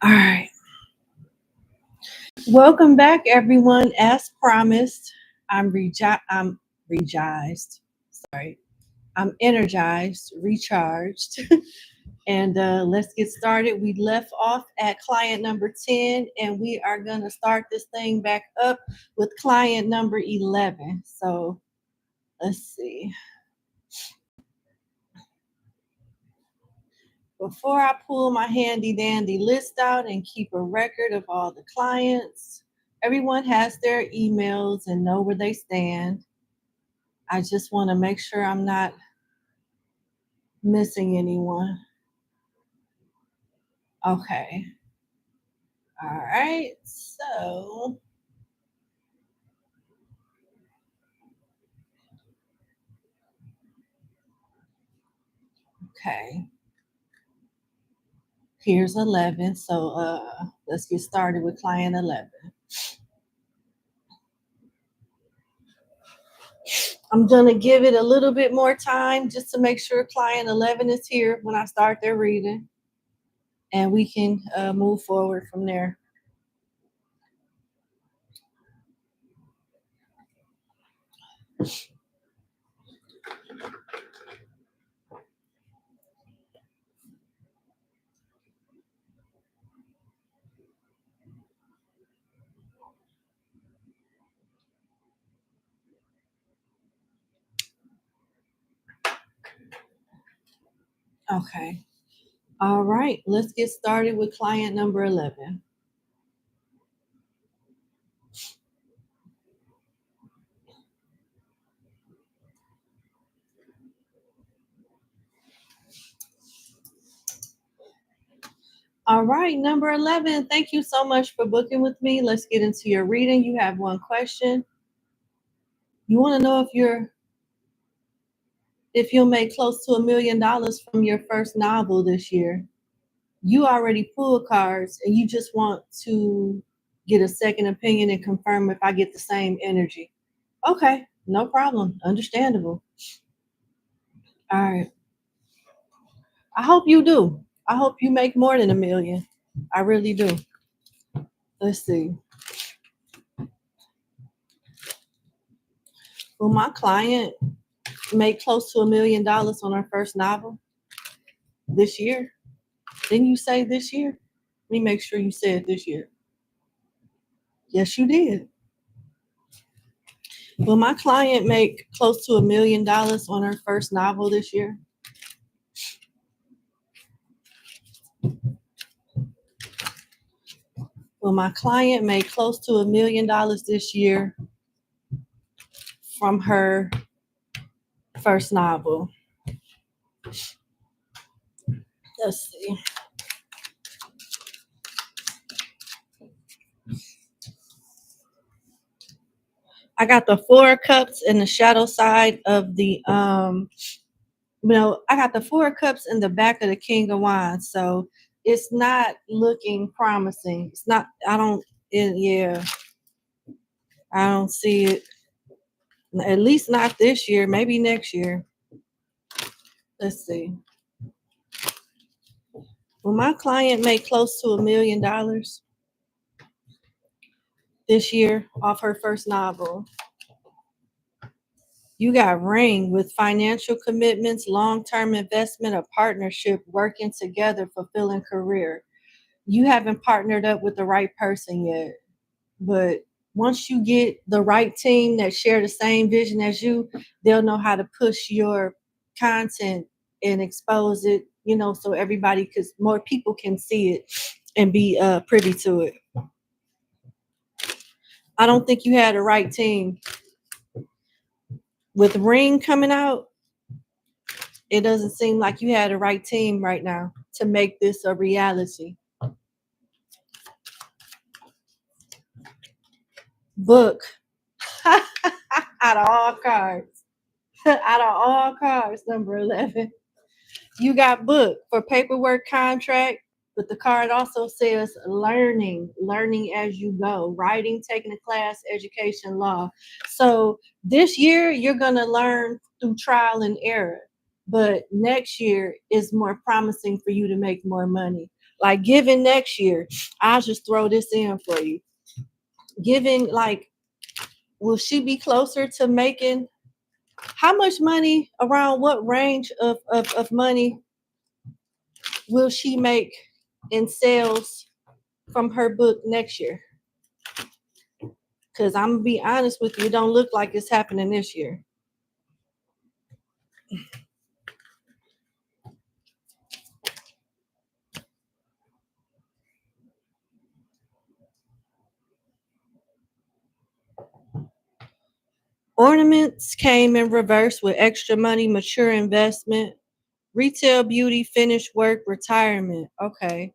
All right. Welcome back, everyone. As promised, I'm regized. Sorry. I'm energized, recharged. And let's get started. We left off at client number 10, and we are going to start this thing back up with client number 11. So let's see. Before I pull my handy dandy list out and keep a record of all the clients, everyone has their emails and know where they stand. I just want to make sure I'm not missing anyone. Okay. All right. So, okay. Here's 11. So, let's get started with client 11. I'm going to give it a little bit more time just to make sure client 11 is here when I start their reading, and we can move forward from there. Okay. All right. Let's get started with client number 11. All right, number 11, thank you so much for booking with me. Let's get into your reading. You have one question. You want to know if you'll make close to $1 million from your first novel this year. You already pulled cards and you just want to get a second opinion and confirm if I get the same energy. Okay, no problem. Understandable. All right. I hope you do. I hope you make more than $1 million. I really do. Let's see. Will my client make close to $1 million on her first novel this year? Didn't you say this year? Let me make sure you said this year. Yes, you did. Will my client make close to $1 million on her first novel this year? Will my client make close to $1 million this year from her first novel? Let's see. I got the Four of Cups in the shadow side of the I got the Four of Cups in the back of the King of Wands, so it's not looking promising. It's not. I don't see it. At least not this year. Maybe next year. Let's see. Will my client make close to $1 million this year off her first novel? You got Ring with financial commitments, long-term investment, a partnership, working together, fulfilling career. You haven't partnered up with the right person yet, but once you get the right team that share the same vision as you, they'll know how to push your content and expose it, so everybody, because more people can see it and be privy to it. I don't think you had the right team. With Ring coming out, it doesn't seem like you had the right team right now to make this a reality. Book. Out of all cards. Out of all cards, number 11. You got book for paperwork, contract, but the card also says learning as you go, writing, taking a class, education, law. So this year you're going to learn through trial and error, but next year is more promising for you to make more money. Like giving next year, I'll just throw this in for you. Giving, like, will she be closer to making how much money, around what range of money will she make in sales from her book next year? Because I'm gonna be honest with you, it don't look like it's happening this year. Ornaments came in reverse with extra money, mature investment, retail beauty, finished work, retirement. Okay.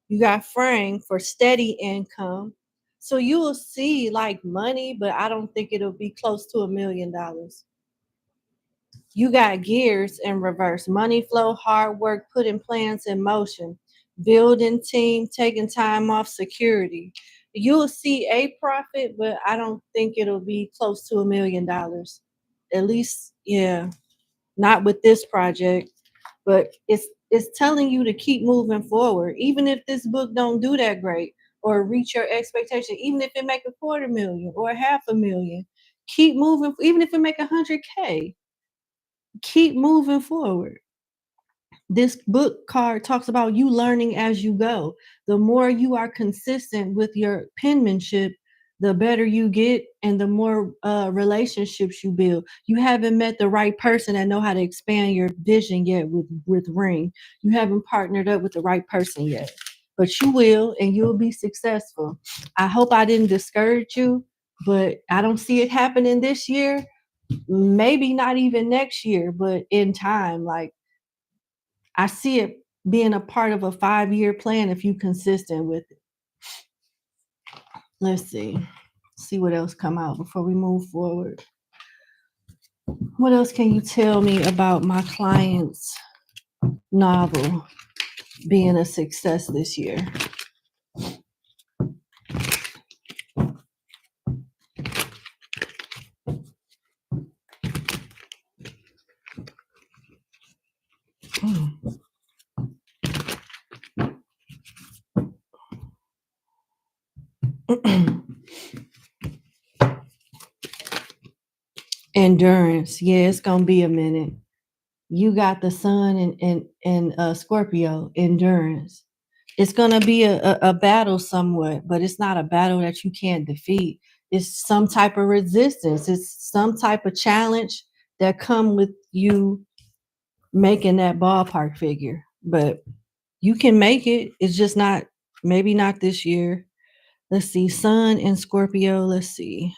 You got frame for steady income. So you will see like money, but I don't think it'll be close to $1 million. You got gears in reverse. Money flow, hard work, putting plans in motion, building team, taking time off, security. You'll see a profit, but I don't think it'll be close to $1 million. At least, yeah, not with this project. But it's telling you to keep moving forward, even if this book don't do that great or reach your expectation. Even if it make a 250,000 or 500,000, keep moving. Even if it make 100K, keep moving forward. This book card talks about you learning as you go. The more you are consistent with your penmanship, the better you get and the more relationships you build. You haven't met the right person that know how to expand your vision yet with Ring. You haven't partnered up with the right person yet, but you will, and you'll be successful. I hope I didn't discourage you, but I don't see it happening this year, maybe not even next year, but in time. Like, I see it being a part of a 5-year plan if you consistent with it. Let's see what else come out before we move forward. What else can you tell me about my client's novel being a success this year? Endurance. Yeah, it's gonna be a minute. You got the sun and Scorpio. Endurance. It's gonna be a battle somewhat, but it's not a battle that you can't defeat. It's some type of resistance. It's some type of challenge that come with you making that ballpark figure. But you can make it. It's just not, maybe not this year. Let's see. Sun and Scorpio. Let's see.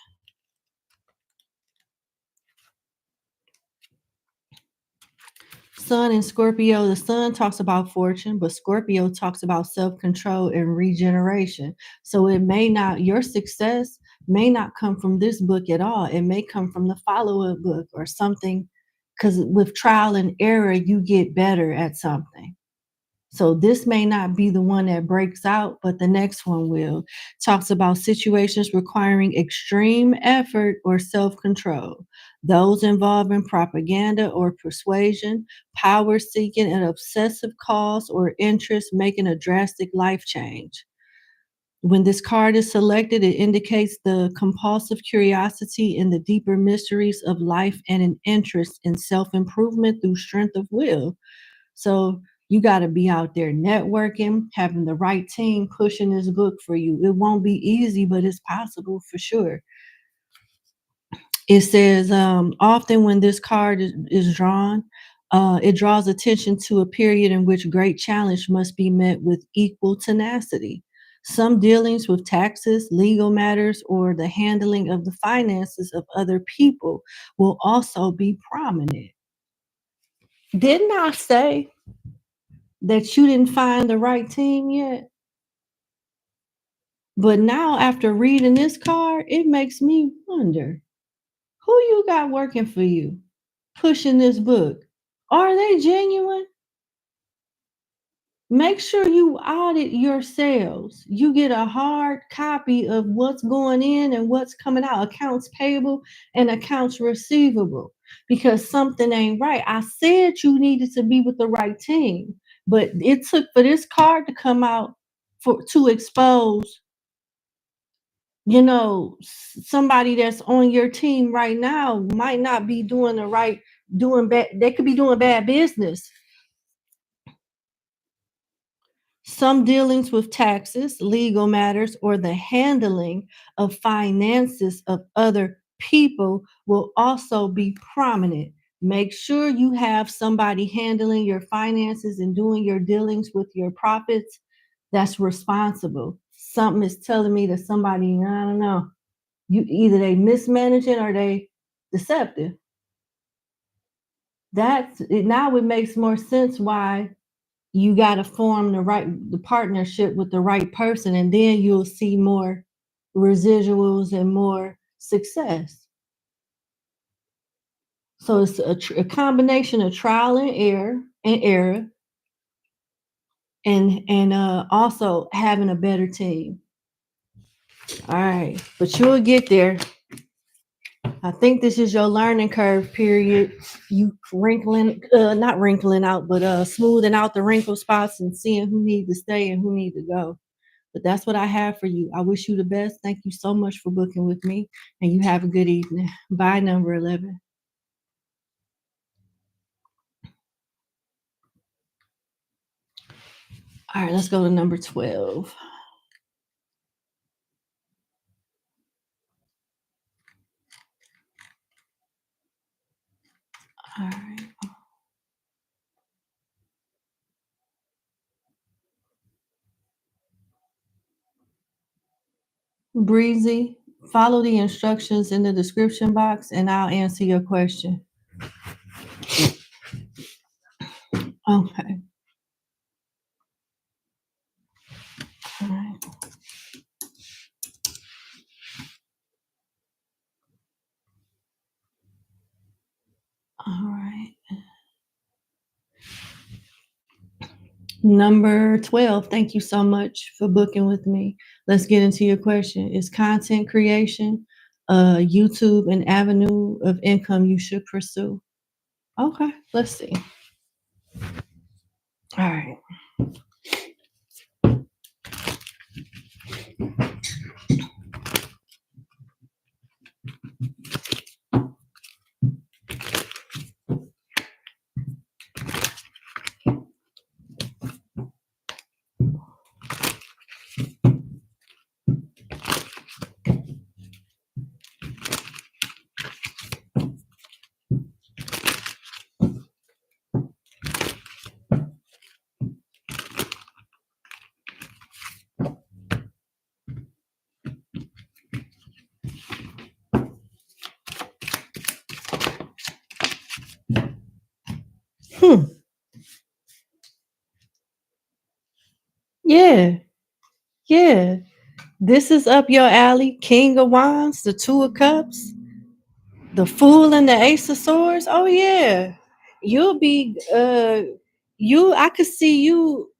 Sun and Scorpio. The sun talks about fortune, but Scorpio talks about self-control and regeneration. So it may not, your success may not come from this book at all. It may come from the follow-up book or something, because with trial and error, you get better at something. So this may not be the one that breaks out, but the next one will. Talks about situations requiring extreme effort or self-control. Those involving propaganda or persuasion, power seeking, and obsessive cause or interest making a drastic life change. When this card is selected, it indicates the compulsive curiosity in the deeper mysteries of life and an interest in self-improvement through strength of will. So you got to be out there networking, having the right team pushing this book for you. It won't be easy, but it's possible for sure. It says often when this card is drawn, it draws attention to a period in which great challenge must be met with equal tenacity. Some dealings with taxes, legal matters, or the handling of the finances of other people will also be prominent. Didn't I say that you didn't find the right team yet? But now, after reading this card, it makes me wonder who you got working for you, pushing this book. Are they genuine? Make sure you audit your sales. You get a hard copy of what's going in and what's coming out, accounts payable and accounts receivable, because something ain't right. I said you needed to be with the right team, But it took for this card to come out to expose, somebody that's on your team right now might not be doing the right, doing bad. They could be doing bad business. Some dealings with taxes, legal matters, or the handling of finances of other people will also be prominent. Make sure you have somebody handling your finances and doing your dealings with your profits that's responsible. Something is telling me that somebody, I don't know, either they mismanaging or they deceptive. That's it. Now it makes more sense why you got to form the partnership with the right person, and then you'll see more residuals and more success. So it's a combination of trial and error, and also having a better team. All right, but you'll get there. I think this is your learning curve period. You not wrinkling out, but smoothing out the wrinkle spots and seeing who need to stay and who need to go. But that's what I have for you. I wish you the best. Thank you so much for booking with me, and you have a good evening. Bye, number 11. All right, let's go to number 12. All right. Breezy, follow the instructions in the description box and I'll answer your question. Okay. All right. All right. Number 12, thank you so much for booking with me. Let's get into your question. Is content creation YouTube an avenue of income you should pursue? Okay, let's see. All right. Yeah, yeah. This is up your alley. King of Wands, the Two of Cups, the Fool, and the Ace of Swords. Oh yeah. You'll be I could see you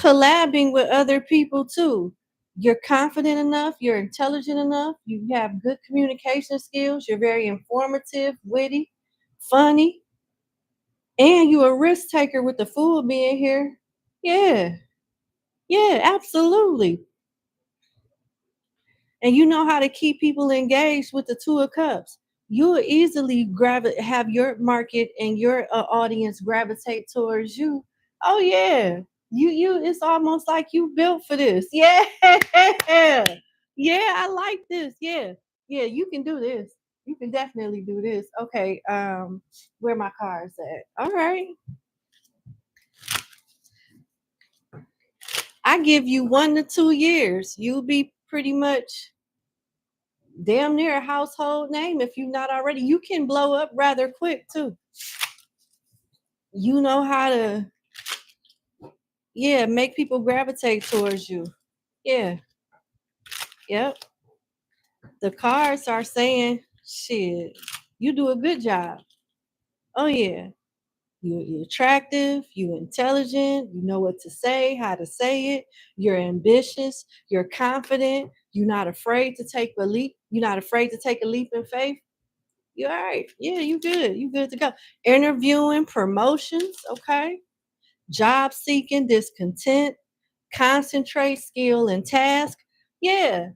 collabing with other people too. You're confident enough, you're intelligent enough, you have good communication skills, you're very informative, witty, funny, and you're a risk taker with the Fool being here. Yeah. Yeah, absolutely. And you know how to keep people engaged with the Two of Cups. You'll easily have your market and your audience gravitate towards you. Oh yeah, you. It's almost like you built for this. Yeah, yeah. I like this. Yeah, yeah. You can do this. You can definitely do this. Okay. Where my cards at? All right. I give you 1 to 2 years. You'll be pretty much damn near a household name if you're not already. You can blow up rather quick too. You know how to, yeah, make people gravitate towards you. Yeah, yep. The cards are saying, shit, you do a good job. Oh yeah. You're attractive, you're intelligent, you know what to say, how to say it, you're ambitious, you're confident, you're not afraid to take a leap, you're not afraid to take a leap in faith. You all right? Yeah, you good. You good to go. Interviewing, promotions. Okay. job seeking, discontent, concentrate, skill, and task. Yeah,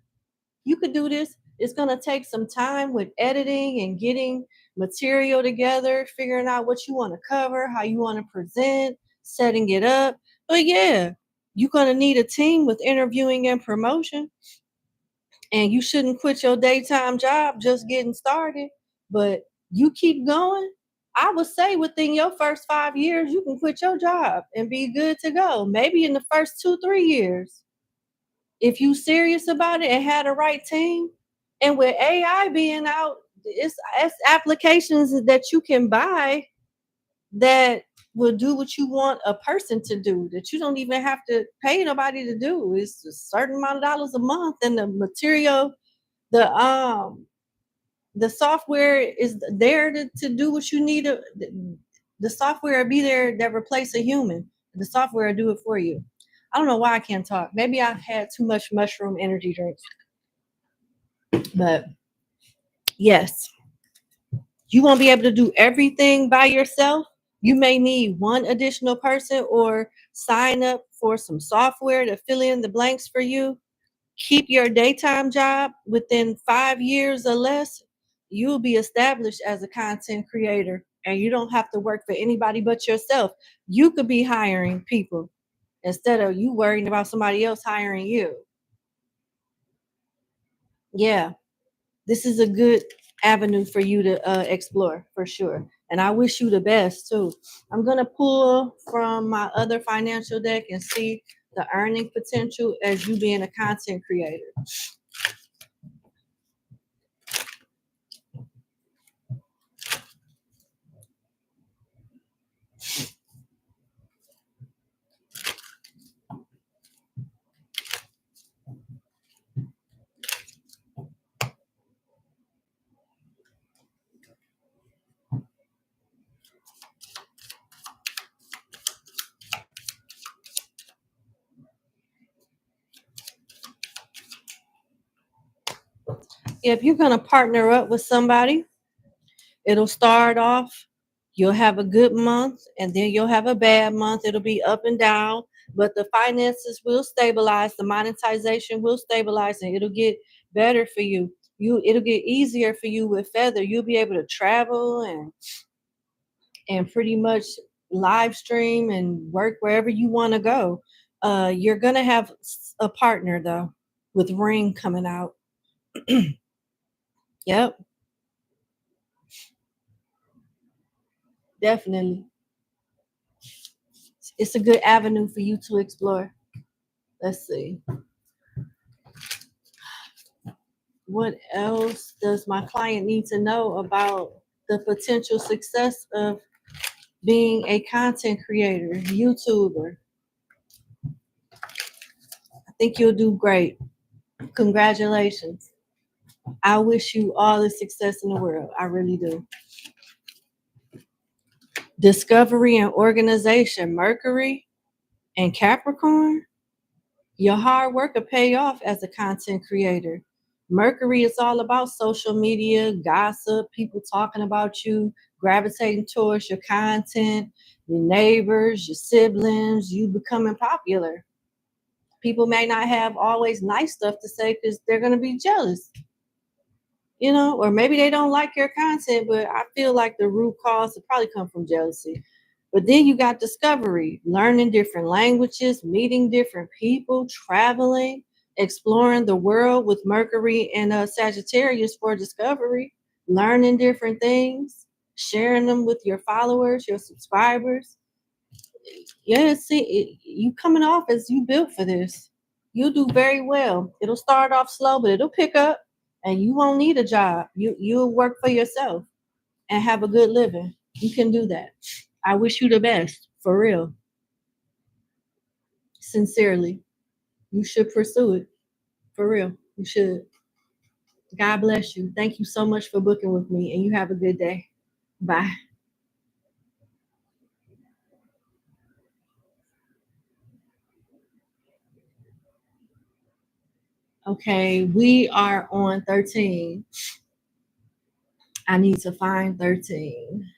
you could do this. It's going to take some time with editing and getting material together, figuring out what you want to cover, how you want to present, setting it up. But yeah, you're going to need a team with interviewing and promotion. And you shouldn't quit your daytime job just getting started. But you keep going. I would say within your first 5 years, you can quit your job and be good to go. Maybe in the first 2-3 years, if you serious about it and had the right team. And with AI being out, it's applications that you can buy that will do what you want a person to do, that you don't even have to pay nobody to do. It's a certain amount of dollars a month, and the material, the software is there to do what you need. The software will be there that replace a human. The software will do it for you. I don't know why I can't talk. Maybe I've had too much mushroom energy drinks. But yes, you won't be able to do everything by yourself. You may need one additional person or sign up for some software to fill in the blanks for you. Keep your daytime job. Within 5 years or less, you'll be established as a content creator, and you don't have to work for anybody but yourself. You could be hiring people instead of you worrying about somebody else hiring you. Yeah, this is a good avenue for you to explore for sure. And I wish you the best too. I'm going to pull from my other financial deck and see the earning potential as you being a content creator. If you're going to partner up with somebody, it'll start off, you'll have a good month, and then you'll have a bad month. It'll be up and down, but the finances will stabilize, the monetization will stabilize, and it'll get better for you. It'll get easier for you with Feather. You'll be able to travel and pretty much live stream and work wherever you want to go. You're going to have a partner though, with Ring coming out. Yep, definitely. It's a good avenue for you to explore. Let's see. What else does my client need to know about the potential success of being a content creator, YouTuber? I think you'll do great. Congratulations. I wish you all the success in the world. I really do. Discovery and organization, Mercury and Capricorn. Your hard work will pay off as a content creator. Mercury is all about social media, gossip, people talking about you, gravitating towards your content, your neighbors, your siblings, you becoming popular. People may not have always nice stuff to say because they're going to be jealous, or maybe they don't like your content, but I feel like the root cause would probably come from jealousy. But then you got discovery, learning different languages, meeting different people, traveling, exploring the world with Mercury and Sagittarius for discovery, learning different things, sharing them with your followers, your subscribers. Yeah, see, you coming off as you built for this. You'll do very well. It'll start off slow, but it'll pick up, and you won't need a job. You'll work for yourself and have a good living. You can do that. I wish you the best, for real. Sincerely. You should pursue it. For real. You should. God bless you. Thank you so much for booking with me, and you have a good day. Bye. Okay, we are on 13. I need to find 13.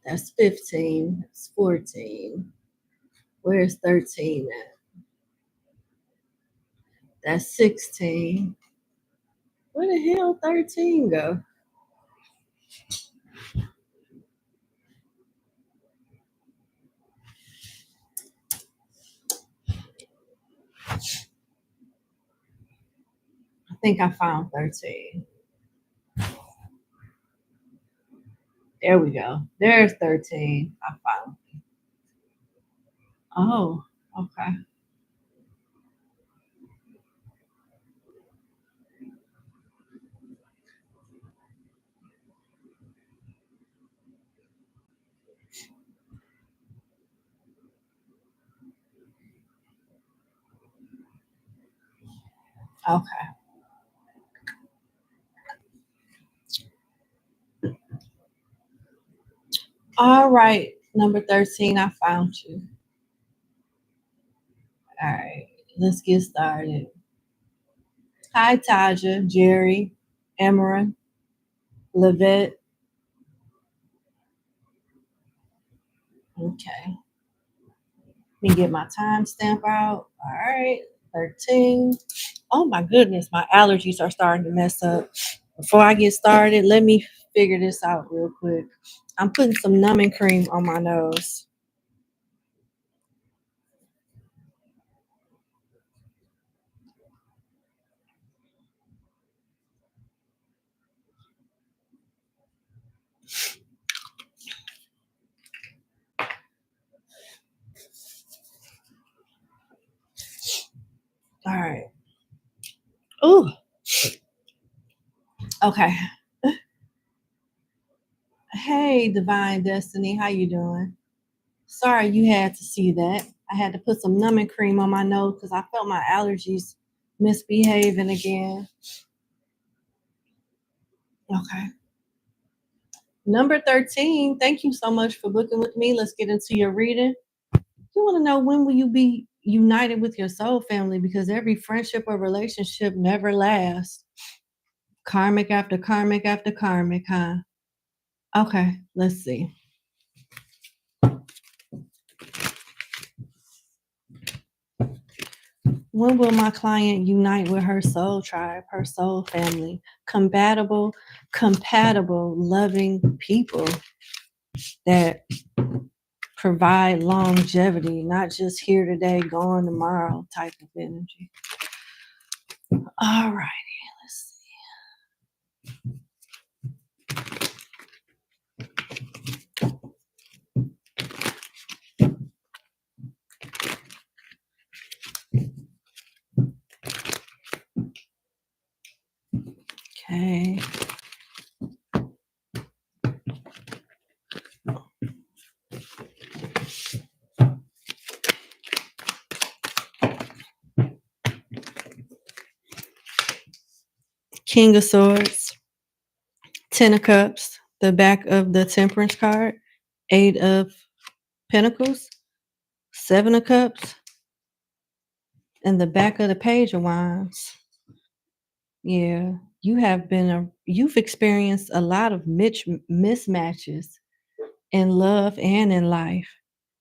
That's 15. That's 14. Where's 13 at? That's 16. Where the hell 13 go? I think I found 13. There we go. There's 13. I found it. Oh, okay. Okay. All right. Number 13, I found you. All right. Let's get started. Hi, Taja, Jerry, Amarin, Levette. Okay. Let me get my timestamp out. All right. 13. Oh my goodness, my allergies are starting to mess up. Before I get started, let me figure this out real quick. I'm putting some numbing cream on my nose. All right. Ooh. Okay. Hey, Divine Destiny, how you doing? Sorry you had to see that. I had to put some numbing cream on my nose because I felt my allergies misbehaving again. Okay. Number 13, thank you so much for booking with me. Let's get into your reading. You want to know, when will you be united with your soul family? Because every friendship or relationship never lasts. Karmic after karmic after karmic, huh? Okay, let's see. When will my client unite with her soul tribe, her soul family? Compatible, loving people that provide longevity, not just here today, gone tomorrow type of energy. All righty, let's see. Okay. King of Swords, Ten of Cups, the back of the Temperance card, Eight of Pentacles, Seven of Cups, and the back of the Page of Wands. Yeah, you've experienced a lot of mismatches in love and in life.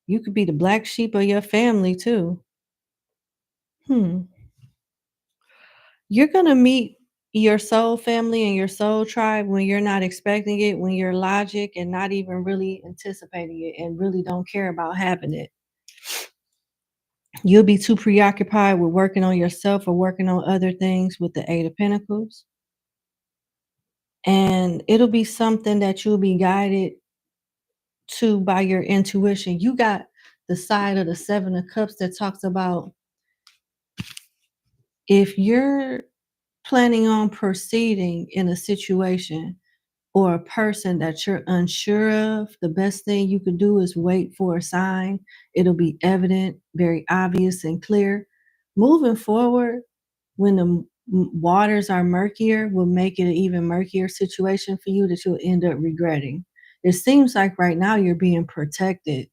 You could be the black sheep of your family too. You're gonna meet your soul family and your soul tribe when you're not expecting it, when you're logic and not even really anticipating it and really don't care about having it. You'll be too preoccupied with working on yourself or working on other things with the Eight of Pentacles. And it'll be something that you'll be guided to by your intuition. You got the side of the Seven of Cups that talks about, if you're planning on proceeding in a situation or a person that you're unsure of, the best thing you can do is wait for a sign. It'll be evident, very obvious and clear. Moving forward, when the waters are murkier, will make it an even murkier situation for you that you'll end up regretting. It seems like right now you're being protected.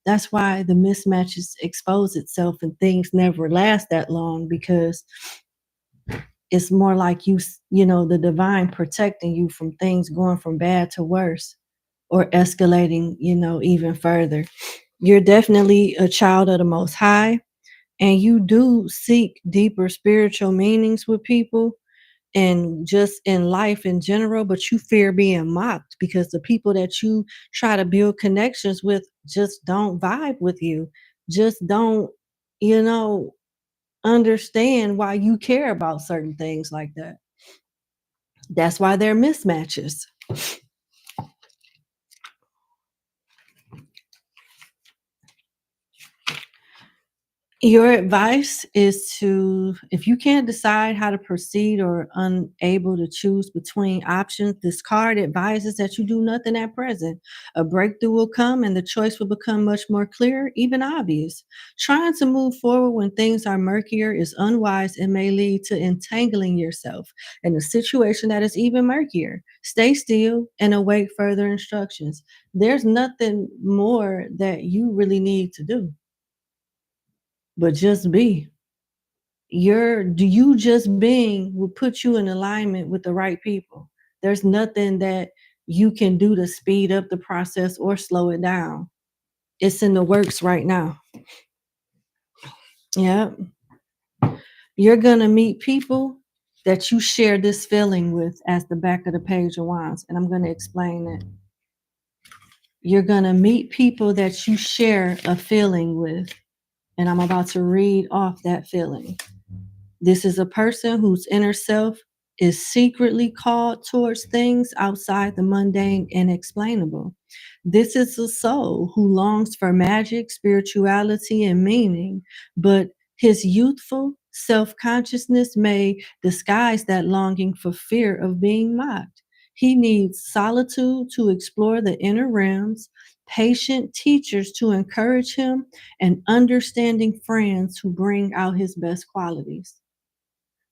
That's why the mismatches expose itself and things never last that long, because it's more like the divine protecting you from things going from bad to worse. or escalating, even further. You're definitely a child of the Most High, and you do seek deeper spiritual meanings with people and just in life in general, but you fear being mocked because the people that you try to build connections with just don't vibe with you, just don't, you know, understand why you care about certain things like that. That's why they're mismatches. Your advice is to, if you can't decide how to proceed or unable to choose between options, this card advises that you do nothing at present. A breakthrough will come and the choice will become much more clear, even obvious. Trying to move forward when things are murkier is unwise and may lead to entangling yourself in a situation that is even murkier. Stay still and await further instructions. There's nothing more that you really need to do, but just be. You just being will put you in alignment with the right people. There's nothing that you can do to speed up the process or slow it down. It's in the works right now. Yeah. You're gonna meet people that you share this feeling with, as the back of the page of wands, and I'm gonna explain it. You're gonna meet people that you share a feeling with, and I'm about to read off that feeling. This is a person whose inner self is secretly called towards things outside the mundane and explainable. This is a soul who longs for magic, spirituality, and meaning, but his youthful self consciousness may disguise that longing for fear of being mocked. He needs solitude to explore the inner realms, patient teachers to encourage him, and understanding friends who bring out his best qualities.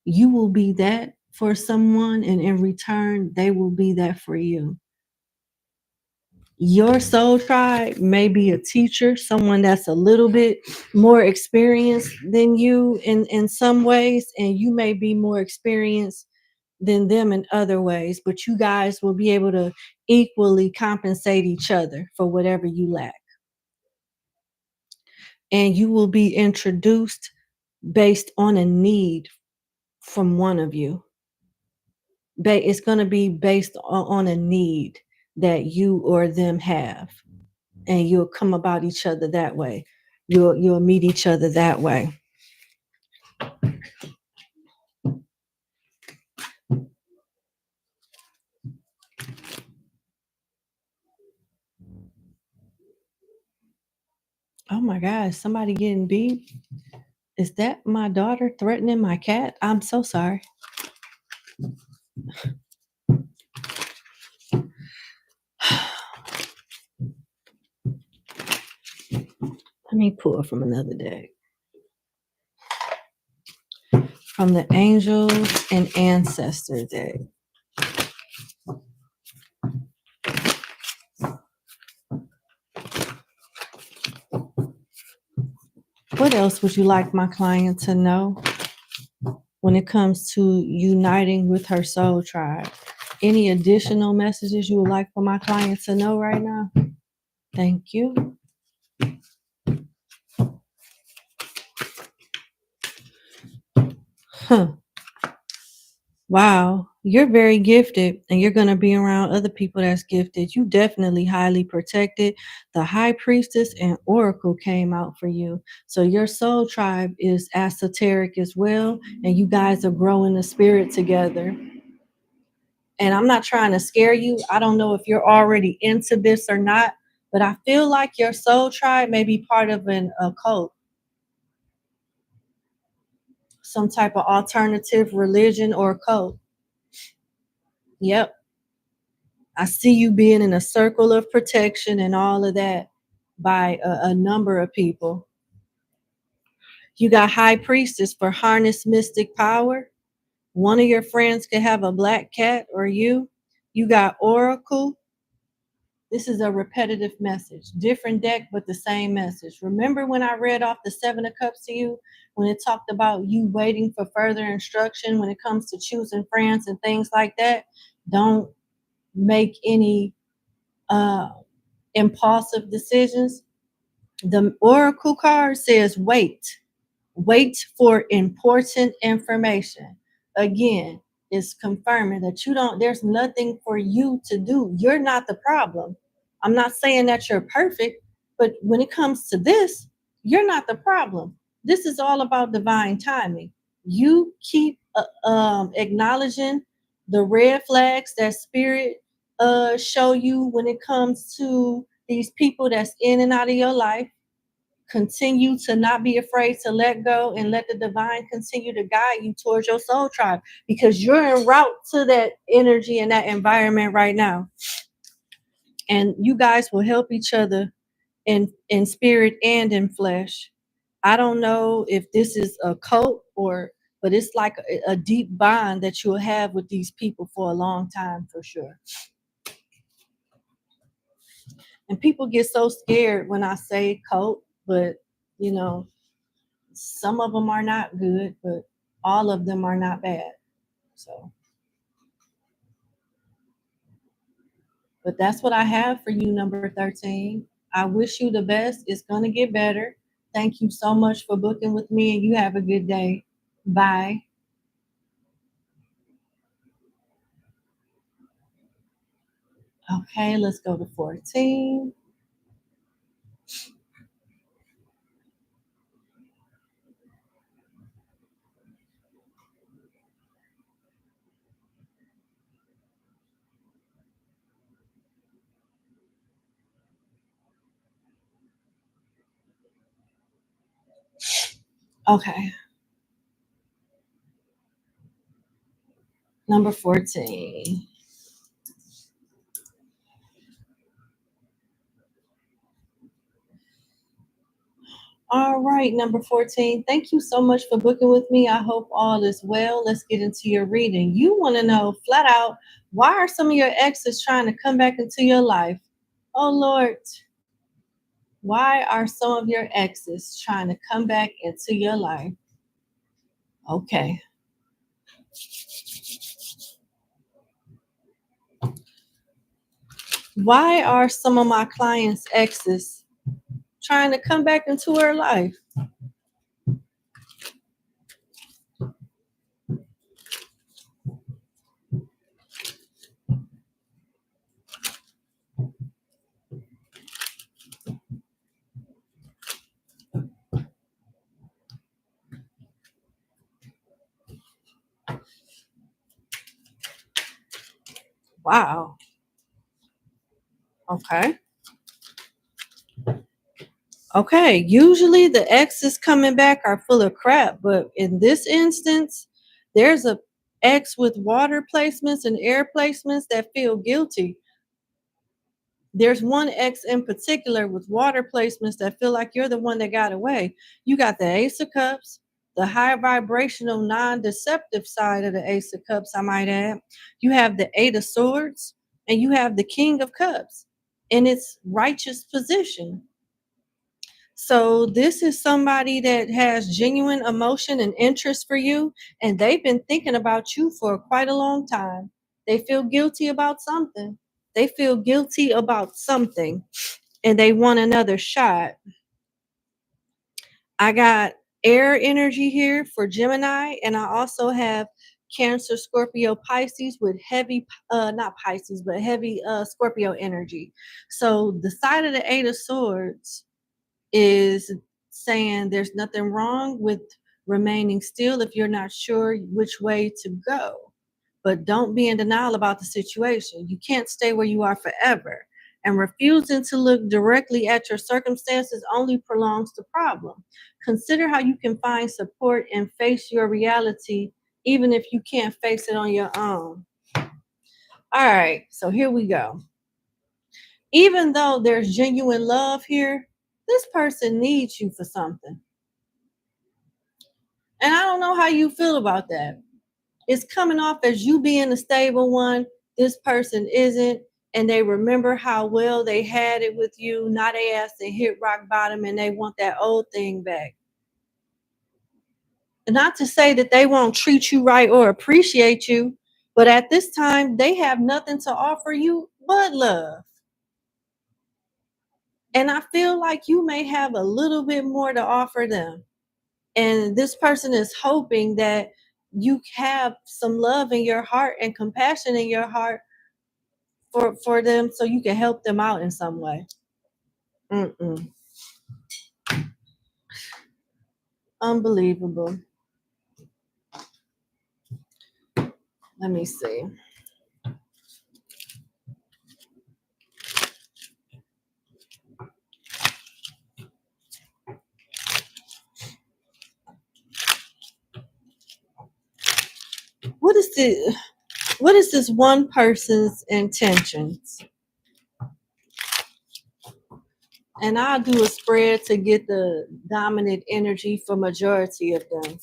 You will be that for someone, and in return, they will be that for you. Your soul tribe may be a teacher, someone that's a little bit more experienced than you in some ways, and you may be more experienced than them in other ways, but you guys will be able to equally compensate each other for whatever you lack. And you will be introduced based on a need from one of you. It's going to be based on a need that you or them have, and you'll come about each other that way. You'll meet each other that way. Oh my gosh, somebody getting beat. Is that my daughter threatening my cat? I'm so sorry. Let me pull from another deck. From the Angels and Ancestor deck. What else would you like my client to know when it comes to uniting with her soul tribe? Any additional messages you would like for my client to know right now? Thank you. Huh. Wow, you're very gifted and you're going to be around other people that's gifted. You definitely highly protected. The High Priestess and Oracle came out for you. So your soul tribe is esoteric as well, and you guys are growing the spirit together. And I'm not trying to scare you. I don't know if you're already into this or not, but I feel like your soul tribe may be part of an occult, some type of alternative religion or cult. Yep. I see you being in a circle of protection and all of that by a number of people. You got High Priestess for harness mystic power. One of your friends could have a black cat or you. You got Oracle. This is a repetitive message, different deck, but the same message. Remember when I read off the Seven of Cups to you, when it talked about you waiting for further instruction when it comes to choosing friends and things like that? Don't make any uh, impulsive decisions. The oracle card says wait for important information. Again, it's confirming that there's nothing for you to do. You're not the problem. I'm not saying that you're perfect, but when it comes to this, you're not the problem. This is all about divine timing. You keep acknowledging the red flags that spirit show you when it comes to these people that's in and out of your life. Continue to not be afraid to let go and let the divine continue to guide you towards your soul tribe, because you're en route to that energy and that environment right now. And you guys will help each other in spirit and in flesh. I don't know if this is a cult but it's like a deep bond that you'll have with these people for a long time for sure. And people get so scared when I say cult, but you know, some of them are not good, but all of them are not bad. So, but that's what I have for you, number 13. I wish you the best. It's going to get better. Thank you so much for booking with me, and you have a good day. Bye. Okay, let's go to 14. Okay, number 14. All right, number 14. Thank you so much for booking with me. I hope all is well. Let's get into your reading. You want to know flat out, why are some of your exes trying to come back into your life? Oh, Lord. Why are some of your exes trying to come back into your life? Okay. Why are some of my clients' exes trying to come back into her life? Wow. Okay. Okay. Usually the exes coming back are full of crap, but in this instance, there's a ex with water placements and air placements that feel guilty. There's one ex in particular with water placements that feel like you're the one that got away. You got the Ace of Cups, the high vibrational, non deceptive side of the Ace of Cups, I might add. You have the Eight of Swords, and you have the King of Cups in its righteous position. So, this is somebody that has genuine emotion and interest for you, and they've been thinking about you for quite a long time. They feel guilty about something. They feel guilty about something and they want another shot. I got air energy here for Gemini, and I also have Cancer, Scorpio, Pisces with heavy, not Pisces, but heavy Scorpio energy. So the side of the Eight of Swords is saying there's nothing wrong with remaining still if you're not sure which way to go. But don't be in denial about the situation. You can't stay where you are forever. And refusing to look directly at your circumstances only prolongs the problem. Consider how you can find support and face your reality, even if you can't face it on your own. All right, so here we go. Even though there's genuine love here, this person needs you for something. And I don't know how you feel about that. It's coming off as you being the stable one. This person isn't. And they remember how well they had it with you. Now they asked to hit rock bottom and they want that old thing back. Not to say that they won't treat you right or appreciate you, but at this time, they have nothing to offer you but love. And I feel like you may have a little bit more to offer them. And this person is hoping that you have some love in your heart and compassion in your heart for them so you can help them out in some way. Unbelievable. Let me see. What is this one person's intentions? And I'll do a spread to get the dominant energy for majority of them.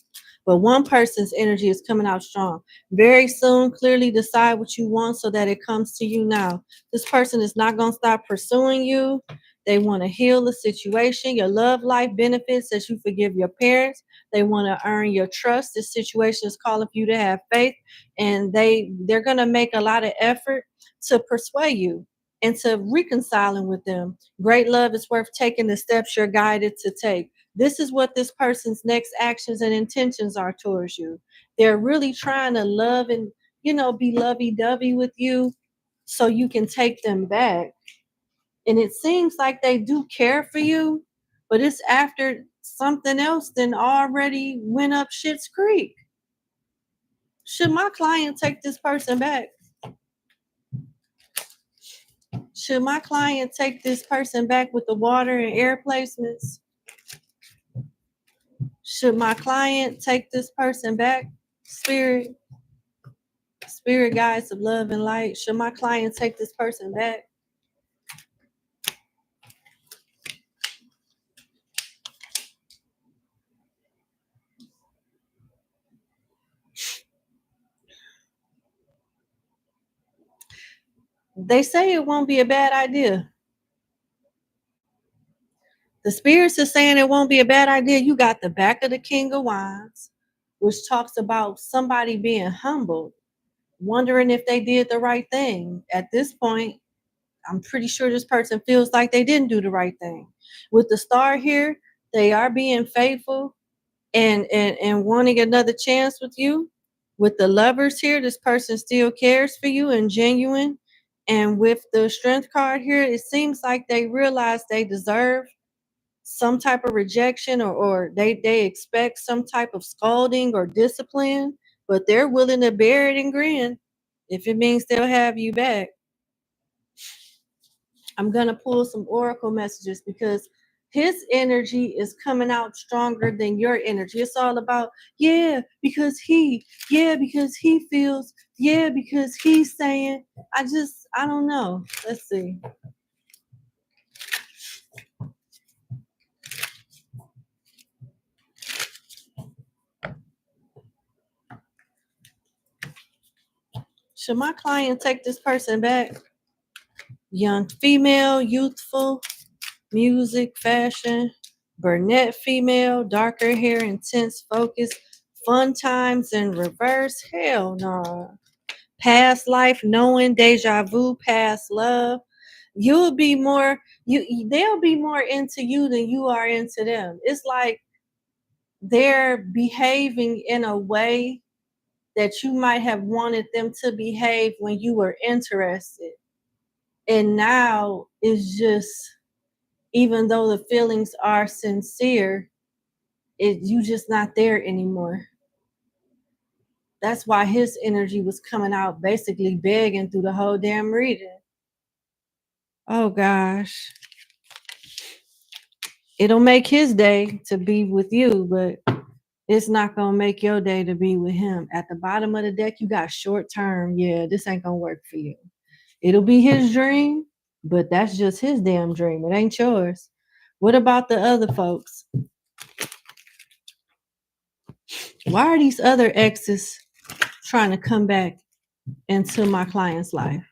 But one person's energy is coming out strong. Very soon, clearly decide what you want so that it comes to you now. This person is not going to stop pursuing you. They want to heal the situation. Your love life benefits as you forgive your parents. They want to earn your trust. This situation is calling for you to have faith. And they're going to make a lot of effort to persuade you and to reconciling with them. Great love is worth taking the steps you're guided to take. This is what this person's next actions and intentions are towards you. They're really trying to love and, be lovey-dovey with you so you can take them back. And it seems like they do care for you, but it's after something else then already went up Shit's Creek. Should my client take this person back? Should my client take this person back with the water and air placements? Should my client take this person back? Spirit guides of love and light. Should my client take this person back? They say it won't be a bad idea. The spirits are saying it won't be a bad idea. You got the back of the King of Wands, which talks about somebody being humbled, wondering if they did the right thing. At this point, I'm pretty sure this person feels like they didn't do the right thing. With the star here, they are being faithful and wanting another chance with you. With the Lovers here, this person still cares for you and genuine. And with the Strength card here, it seems like they realize they deserve some type of rejection or they expect some type of scolding or discipline, but they're willing to bear it and grin if it means they'll have you back. I'm going to pull some oracle messages because his energy is coming out stronger than your energy. It's all about, because he feels, because he's saying, I don't know. Let's see. Should my client take this person back? Young female, youthful, music, fashion, brunette female, darker hair, intense focus, fun times in reverse. Hell no. Past life, knowing, deja vu, past love. They'll be more into you than you are into them. It's like they're behaving in a way that you might have wanted them to behave when you were interested. And now it's just, even though the feelings are sincere, you just not there anymore. That's why his energy was coming out basically begging through the whole damn reading. Oh gosh. It'll make his day to be with you, but it's not gonna make your day to be with him. At the bottom of the deck, you got short term. Yeah, this ain't gonna work for you. It'll be his dream, but that's just his damn dream. It ain't yours. What about the other folks? Why are these other exes trying to come back into my client's life?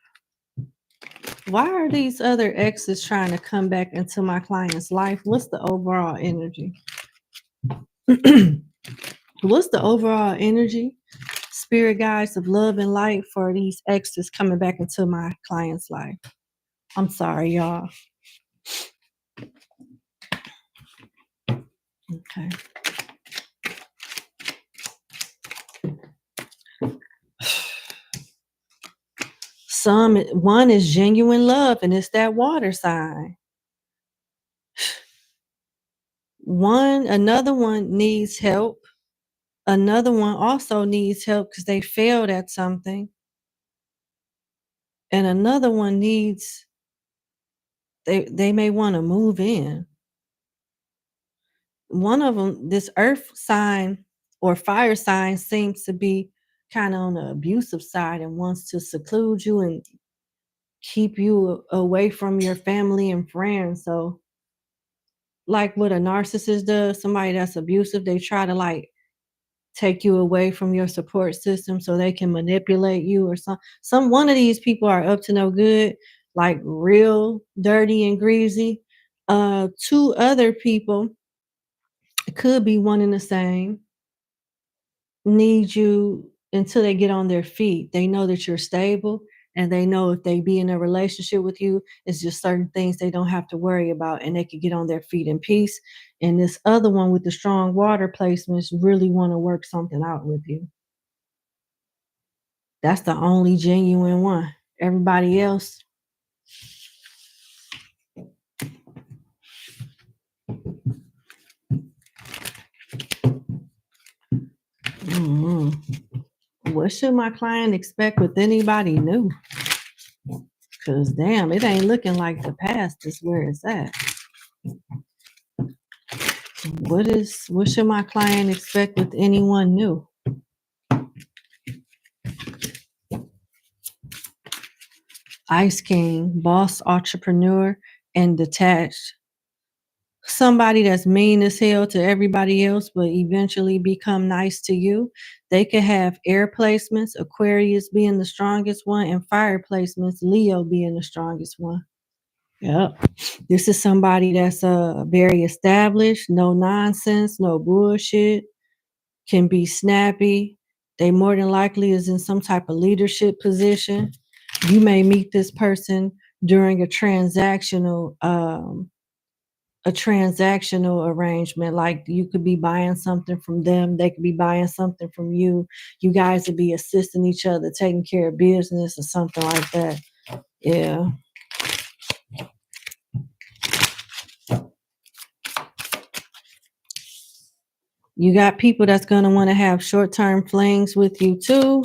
Why are these other exes trying to come back into my client's life? What's the overall energy? What's the overall energy? Spirit guides of love and light for these exes coming back into my client's life. I'm sorry, y'all. Okay. One is genuine love, and it's that water sign. Another one needs help. Another one also needs help because they failed at something. And another one needs, they may want to move in. One of them, this earth sign or fire sign, seems to be kind of on the abusive side and wants to seclude you and keep you away from your family and friends. So like what a narcissist does, somebody that's abusive, they try to like take you away from your support system so they can manipulate you, or one of these people are up to no good, like real dirty and greasy. Two other people, it could be one and the same, need you until they get on their feet. They know that you're stable, and they know if they be in a relationship with you, it's just certain things they don't have to worry about, and they could get on their feet in peace. And this other one with the strong water placements really want to work something out with you. That's the only genuine one. Everybody else, what should my client expect with anybody new? Because damn, it ain't looking like the past is where it's at. What should my client expect with anyone new? Ice King, boss, entrepreneur, and detached. Somebody that's mean as hell to everybody else, but eventually become nice to you. They could have air placements, Aquarius being the strongest one, and fire placements, Leo being the strongest one. Yep. This is somebody that's very established, no nonsense, no bullshit, can be snappy. They more than likely is in some type of leadership position. You may meet this person during a transactional arrangement. Like you could be buying something from them, they could be buying something from you. You guys would be assisting each other, taking care of business or something like that. Yeah. You got people that's going to want to have short-term flings with you too.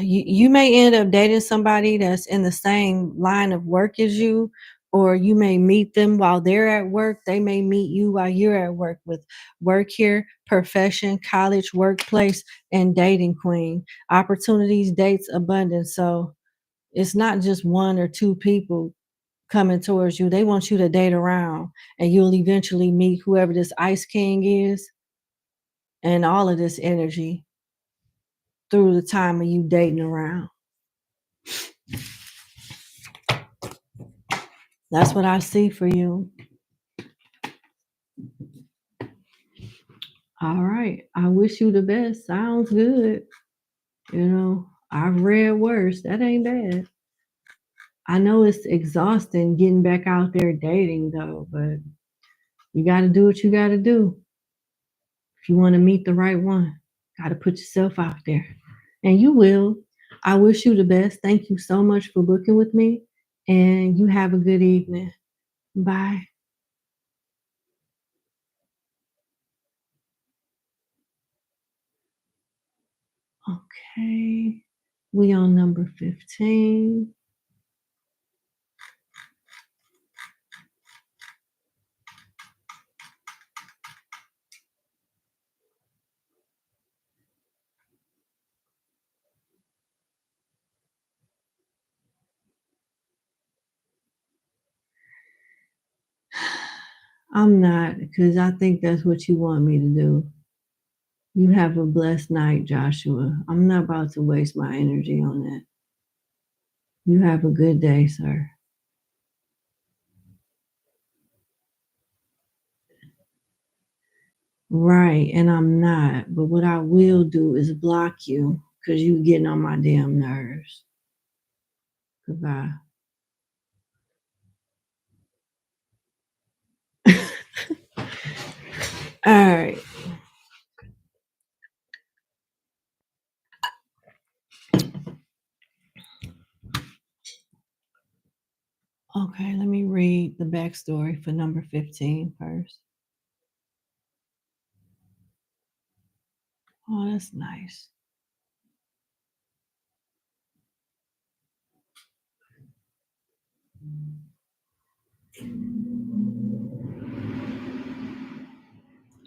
You may end up dating somebody that's in the same line of work as you, or you may meet them while they're at work. They may meet you while you're at work. With work here, profession, college, workplace, and dating queen. Opportunities, dates, abundance. So it's not just one or two people coming towards you. They want you to date around, and you'll eventually meet whoever this Ice King is, and all of this energy through the time of you dating around. That's what I see for you. All right. I wish you the best. Sounds good. You know, I've read worse. That ain't bad. I know it's exhausting getting back out there dating though, but you got to do what you got to do. If you want to meet the right one, got to put yourself out there. And you will. I wish you the best. Thank you so much for booking with me. And you have a good evening. Bye. Okay. We on number 15. I'm not, because I think that's what you want me to do. You have a blessed night, Joshua. I'm not about to waste my energy on that. You have a good day, sir. Right, and I'm not. But what I will do is block you because you getting on my damn nerves. Goodbye. All right. Okay, let me read the backstory for number 15 first. Oh, that's nice.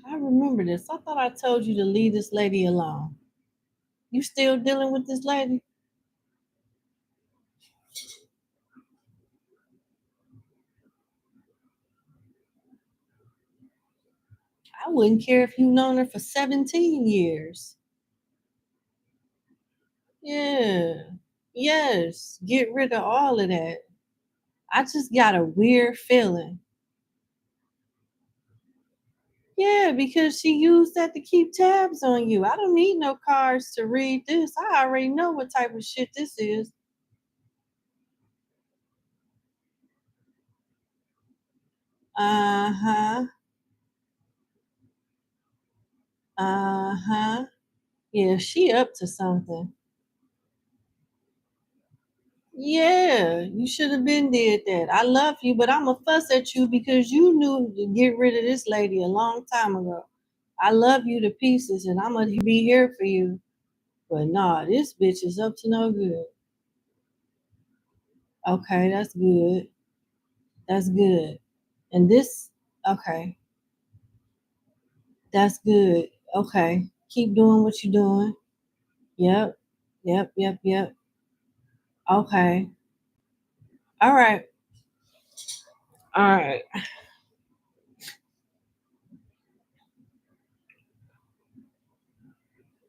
I remember this. I thought I told you to leave this lady alone. You still dealing with this lady? I wouldn't care if you known her for 17 years. Yeah. Yes. Get rid of all of that. I just got a weird feeling. Yeah, because she used that to keep tabs on you. I don't need no cards to read this. I already know what type of shit this is. Uh-huh. Uh-huh. Yeah, she up to something. Yeah, you should have been did that. I love you, but I'm going to fuss at you because you knew to get rid of this lady a long time ago. I love you to pieces and I'm going to be here for you. But nah, this bitch is up to no good. Okay, that's good. That's good. And this, okay, that's good. Okay, keep doing what you're doing. Yep, yep. Okay, all right, all right.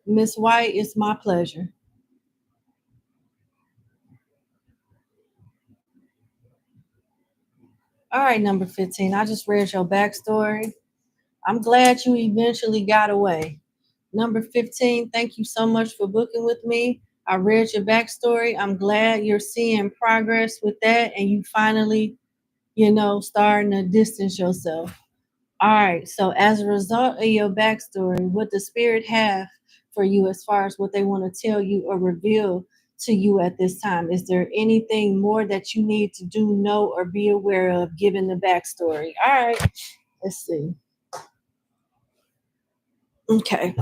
Miss White, it's my pleasure. All right, number 15. I just read your backstory. I'm glad you eventually got away. Number 15, thank you so much for booking with me. I read your backstory. I'm glad you're seeing progress with that and you finally, starting to distance yourself. All right. So, as a result of your backstory, what the spirit have for you as far as what they want to tell you or reveal to you at this time? Is there anything more that you need to do, know, or be aware of given the backstory? All right. Let's see. Okay.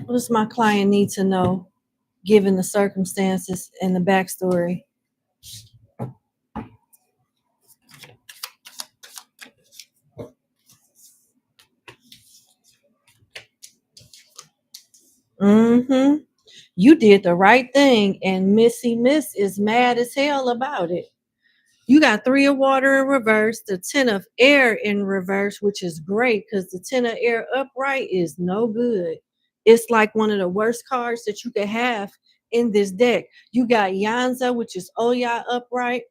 What does my client need to know given the circumstances and the backstory? Mm-hmm. You did the right thing, and Missy Miss is mad as hell about it. You got 3 of water in reverse, the 10 of air in reverse, which is great because the 10 of air upright is no good. It's like one of the worst cards that you could have in this deck. You got Yanza, which is Oya upright,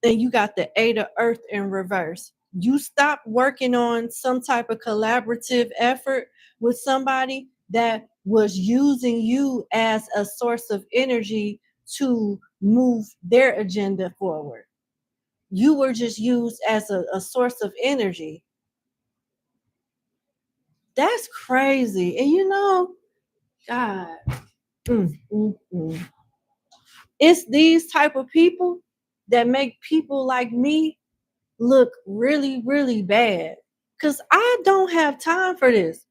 and you got the 8 of earth in reverse. You stop working on some type of collaborative effort with somebody that was using you as a source of energy to move their agenda forward. You were just used as a source of energy. That's crazy. And God, mm, mm, mm. It's these type of people that make people like me look really, really bad. Cause I don't have time for this.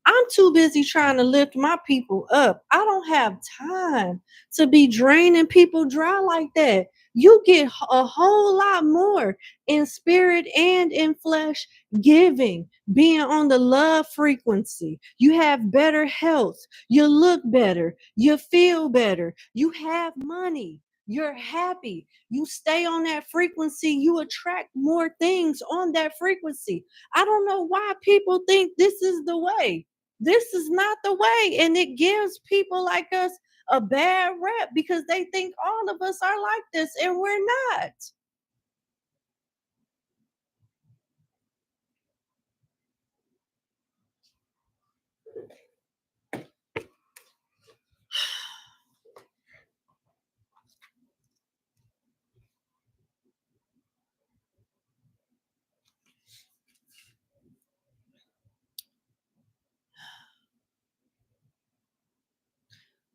I'm too busy trying to lift my people up. I don't have time to be draining people dry like that. You get a whole lot more in spirit and in flesh giving, being on the love frequency. You have better health. You look better. You feel better. You have money. You're happy. You stay on that frequency, you attract more things on that frequency. I don't know why people think this is the way. This is not the way. And it gives people like us a bad rep because they think all of us are like this, and we're not.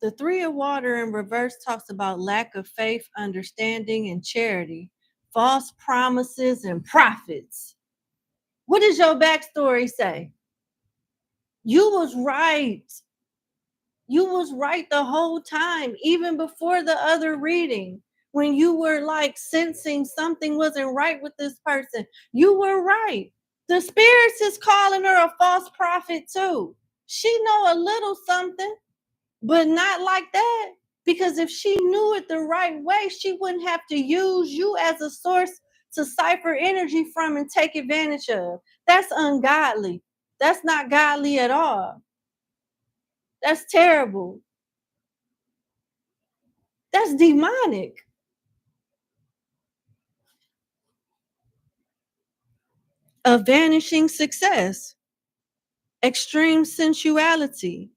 The Three of Water in reverse talks about lack of faith, understanding, and charity, false promises, and prophets. What does your backstory say? You was right. You was right the whole time, even before the other reading. When you were like sensing something wasn't right with this person, you were right. The spirits is calling her a false prophet too. She know a little something, but not like that. Because if she knew it the right way, she wouldn't have to use you as a source to cipher energy from and take advantage of. That's ungodly. That's not godly at all. That's terrible. That's demonic. A vanishing success, extreme sensuality,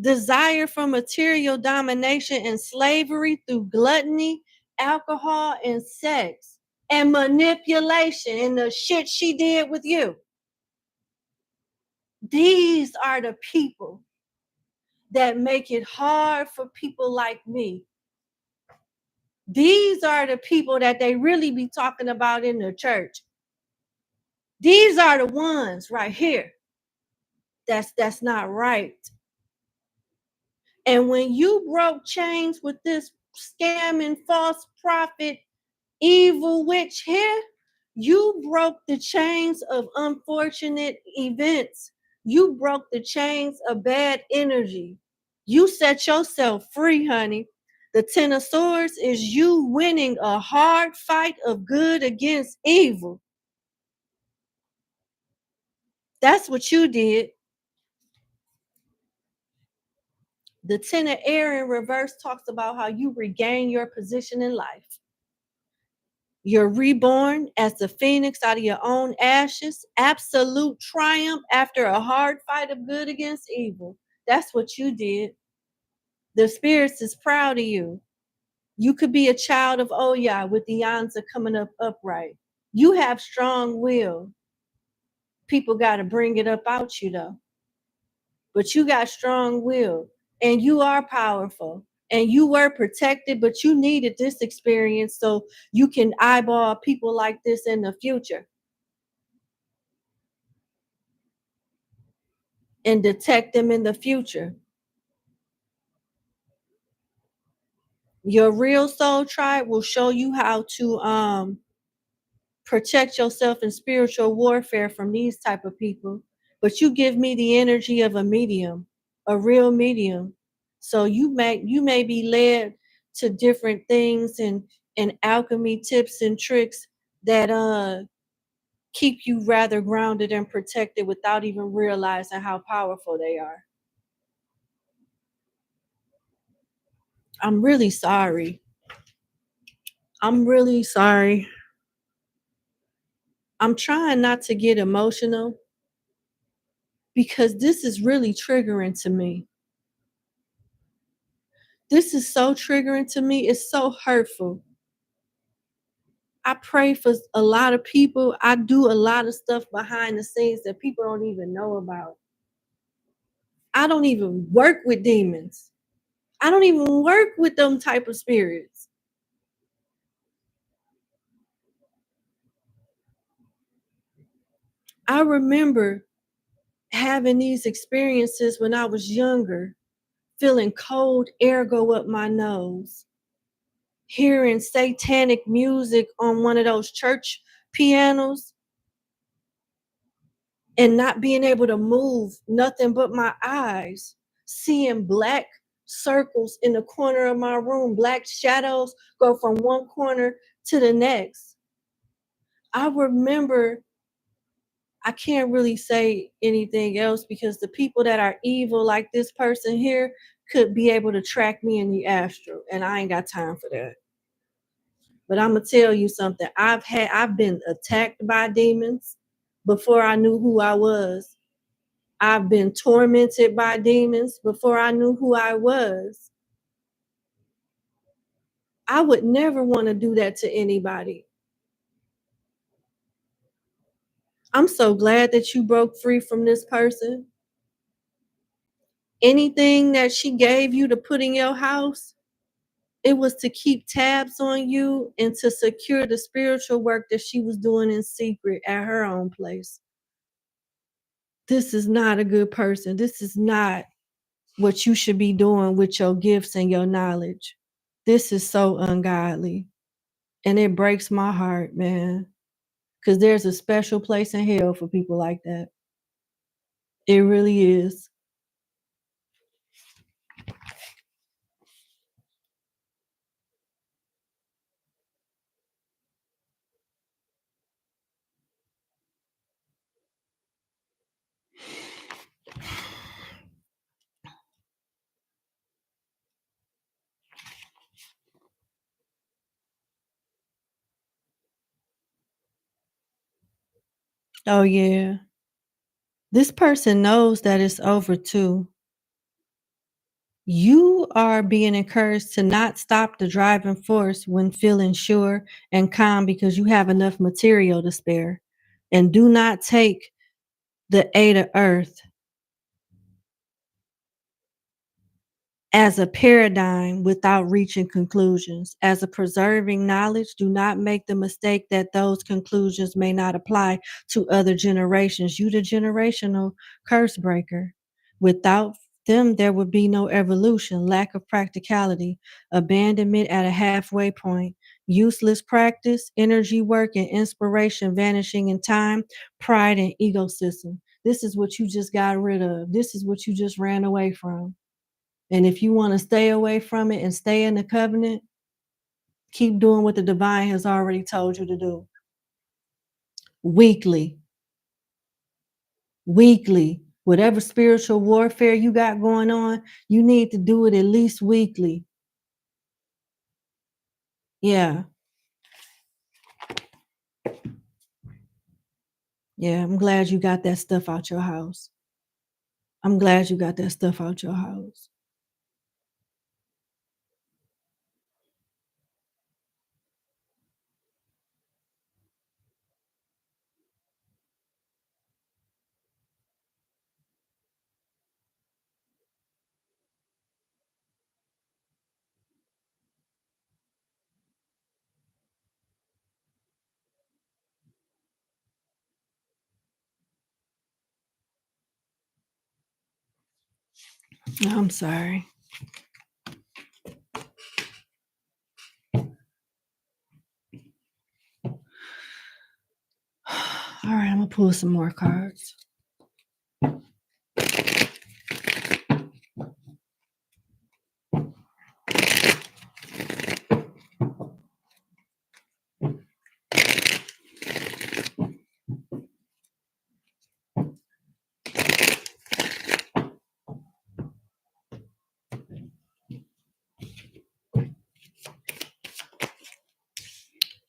desire for material domination and slavery through gluttony, alcohol, and sex, and manipulation and the shit she did with you. These are the people that make it hard for people like me. These are the people that they really be talking about in the church. These are the ones right here. That's not right. And when you broke chains with this scamming false prophet, evil witch here, you broke the chains of unfortunate events. You broke the chains of bad energy. You set yourself free, honey. The Ten of Swords is you winning a hard fight of good against evil. That's what you did. The Ten of Air in reverse talks about how you regain your position in life. You're reborn as the phoenix out of your own ashes. Absolute triumph after a hard fight of good against evil. That's what you did. The spirits is proud of you. You could be a child of Oya with the Yanza coming up upright. You have strong will. People got to bring it up out you though. But you got strong will and you are powerful. And you were protected, but you needed this experience so you can eyeball people like this in the future and detect them in the future. Your real soul tribe will show you how to protect yourself in spiritual warfare from these type of people. But you give me the energy of a medium, a real medium. So you may be led to different things and alchemy tips and tricks that keep you rather grounded and protected without even realizing how powerful they are. I'm really sorry. I'm really sorry. I'm trying not to get emotional because this is really triggering to me. This is so triggering to me. It's so hurtful. I pray for a lot of people. I do a lot of stuff behind the scenes that people don't even know about. I don't even work with demons. I don't even work with them type of spirits. I remember having these experiences when I was younger, feeling cold air go up my nose, hearing satanic music on one of those church pianos and not being able to move nothing but my eyes, seeing black circles in the corner of my room. Black shadows go from one corner to the next. I remember, I can't really say anything else because the people that are evil, like this person here, could be able to track me in the astral, and I ain't got time for that. But I'm gonna tell you something. I've been attacked by demons before I knew who I was. I've been tormented by demons before I knew who I was. I would never want to do that to anybody. I'm so glad that you broke free from this person. Anything that she gave you to put in your house, it was to keep tabs on you and to secure the spiritual work that she was doing in secret at her own place. This is not a good person. This is not what you should be doing with your gifts and your knowledge. This is so ungodly. And it breaks my heart, man. Because there's a special place in hell for people like that. It really is. Oh, yeah. This person knows that it's over too. You are being encouraged to not stop the driving force when feeling sure and calm because you have enough material to spare. And do not take the eight of earth as a paradigm without reaching conclusions. As a preserving knowledge, do not make the mistake that those conclusions may not apply to other generations. You the generational curse breaker. Without them, there would be no evolution, lack of practicality, abandonment at a halfway point, useless practice, energy work, and inspiration vanishing in time, pride, and ecosystem. This is what you just got rid of. This is what you just ran away from. And if you want to stay away from it and stay in the covenant, keep doing what the divine has already told you to do. Weekly. Whatever spiritual warfare you got going on, you need to do it at least weekly. Yeah. Yeah, I'm glad you got that stuff out your house. I'm glad you got that stuff out your house. I'm sorry. All right, I'm gonna pull some more cards.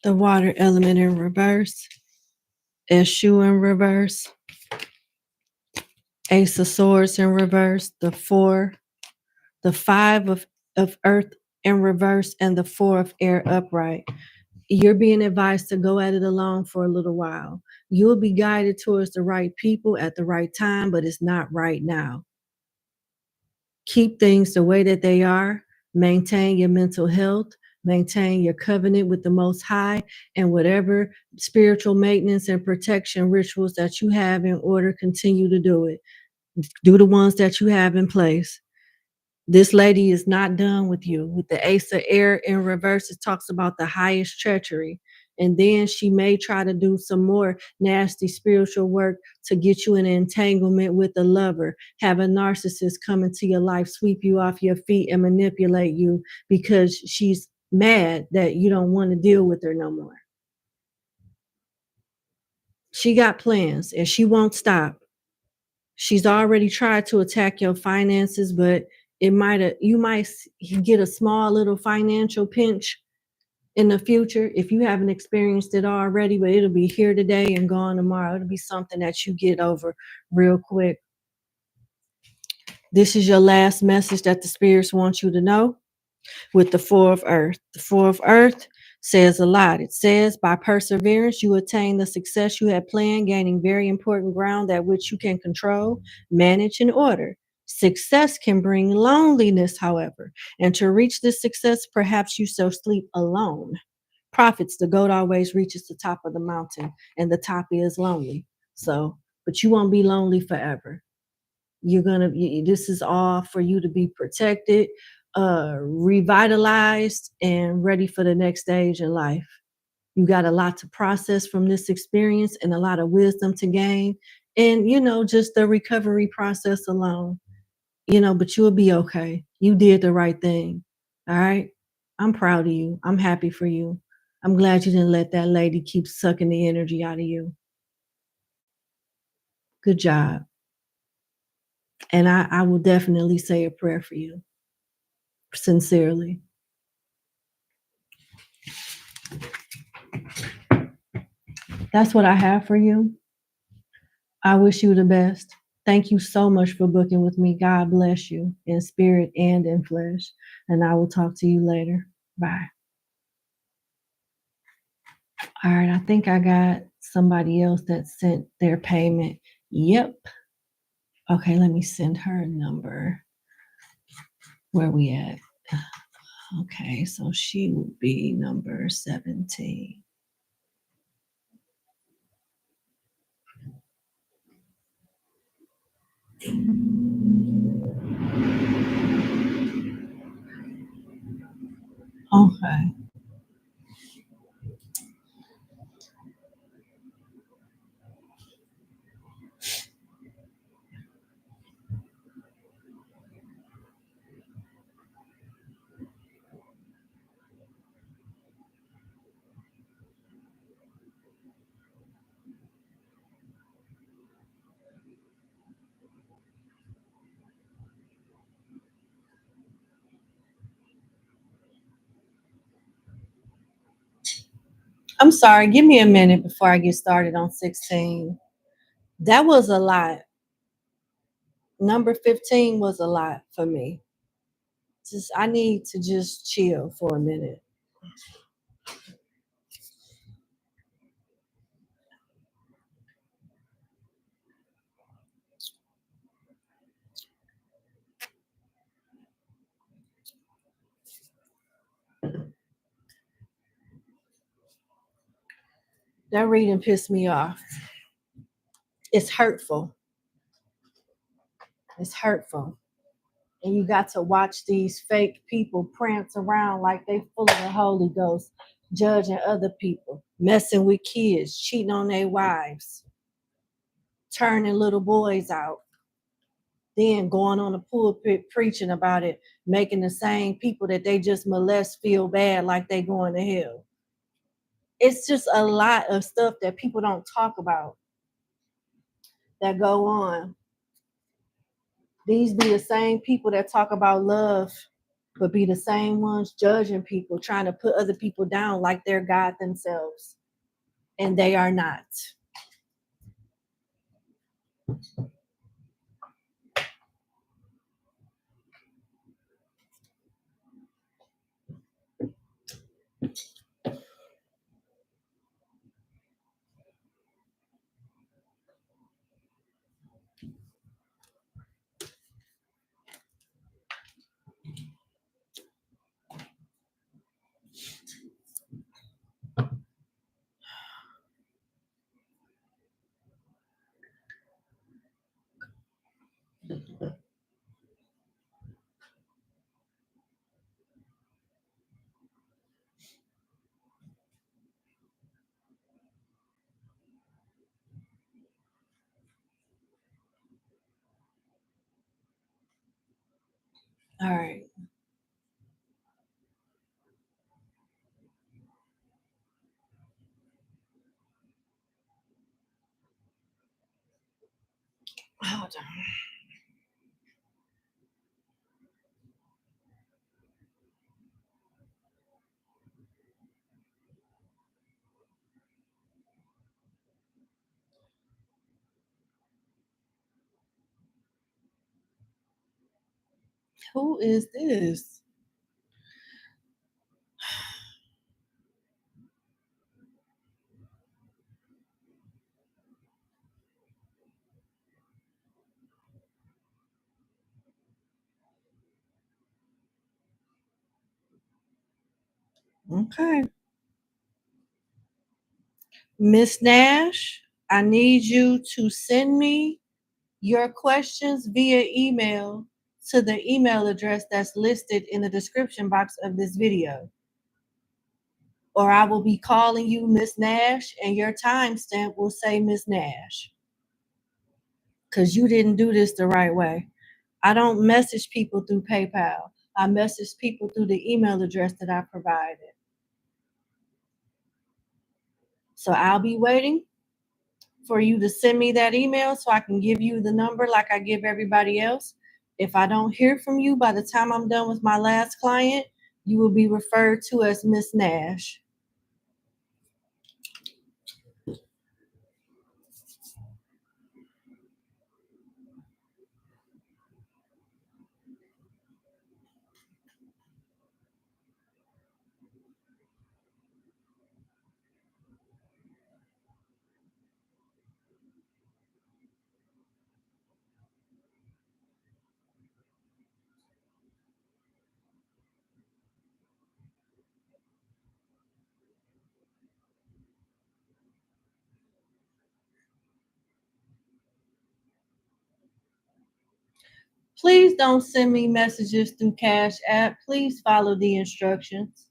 The water element in reverse, Eshu in reverse, Ace of Swords in reverse, the 4, the 5 of earth in reverse, and the 4 of air upright. You're being advised to go at it alone for a little while. You'll be guided towards the right people at the right time, but it's not right now. Keep things the way that they are. Maintain your mental health. Maintain your covenant with the Most High and whatever spiritual maintenance and protection rituals that you have in order, continue to do it. Do the ones that you have in place. This lady is not done with you. With the Ace of Air in reverse, it talks about the highest treachery. And then she may try to do some more nasty spiritual work to get you in an entanglement with a lover, have a narcissist come into your life, sweep you off your feet and manipulate you because she's mad that you don't want to deal with her no more. She got plans and she won't stop. She's already tried to attack your finances, but you might get a small little financial pinch in the future if you haven't experienced it already, but it'll be here today and gone tomorrow. It'll be something that you get over real quick. This is your last message that the spirits want you to know with the Four of Earth. The Four of Earth says a lot. It says, by perseverance, you attain the success you had planned, gaining very important ground that which you can control, manage, and order. Success can bring loneliness, however, and to reach this success, perhaps you shall sleep alone. Prophets, the goat always reaches the top of the mountain, and the top is lonely. So, but you won't be lonely forever. This is all for you to be protected, revitalized, and ready for the next stage in life. You got a lot to process from this experience and a lot of wisdom to gain. And, just the recovery process alone, but you'll be okay. You did the right thing. All right. I'm proud of you. I'm happy for you. I'm glad you didn't let that lady keep sucking the energy out of you. Good job. And I will definitely say a prayer for you. Sincerely. That's what I have for you. I wish you the best. Thank you so much for booking with me. God bless you in spirit and in flesh. And I will talk to you later. Bye. All right, I think I got somebody else that sent their payment. Yep. Okay, let me send her a number. Where we at? Okay, so she would be number 17. Okay. I'm sorry, give me a minute before I get started on 16. That was a lot. Number 15 was a lot for me. I need to just chill for a minute. That reading pissed me off. It's hurtful. It's hurtful. And you got to watch these fake people prance around like they full of the Holy Ghost, judging other people, messing with kids, cheating on their wives, turning little boys out, then going on the pulpit preaching about it, making the same people that they just molest feel bad like they going to hell. It's just a lot of stuff that people don't talk about that go on. These be the same people that talk about love, but be the same ones judging people, trying to put other people down like they're God themselves. And they are not. All right. Hold on. Who is this? Okay. Miss Nash, I need you to send me your questions via email to the email address that's listed in the description box of this video. Or I will be calling you Miss Nash and your timestamp will say Miss Nash. Because you didn't do this the right way. I don't message people through PayPal. I message people through the email address that I provided. So I'll be waiting for you to send me that email so I can give you the number like I give everybody else. If I don't hear from you by the time I'm done with my last client, you will be referred to as Miss Nash. Please don't send me messages through Cash App. Please follow the instructions.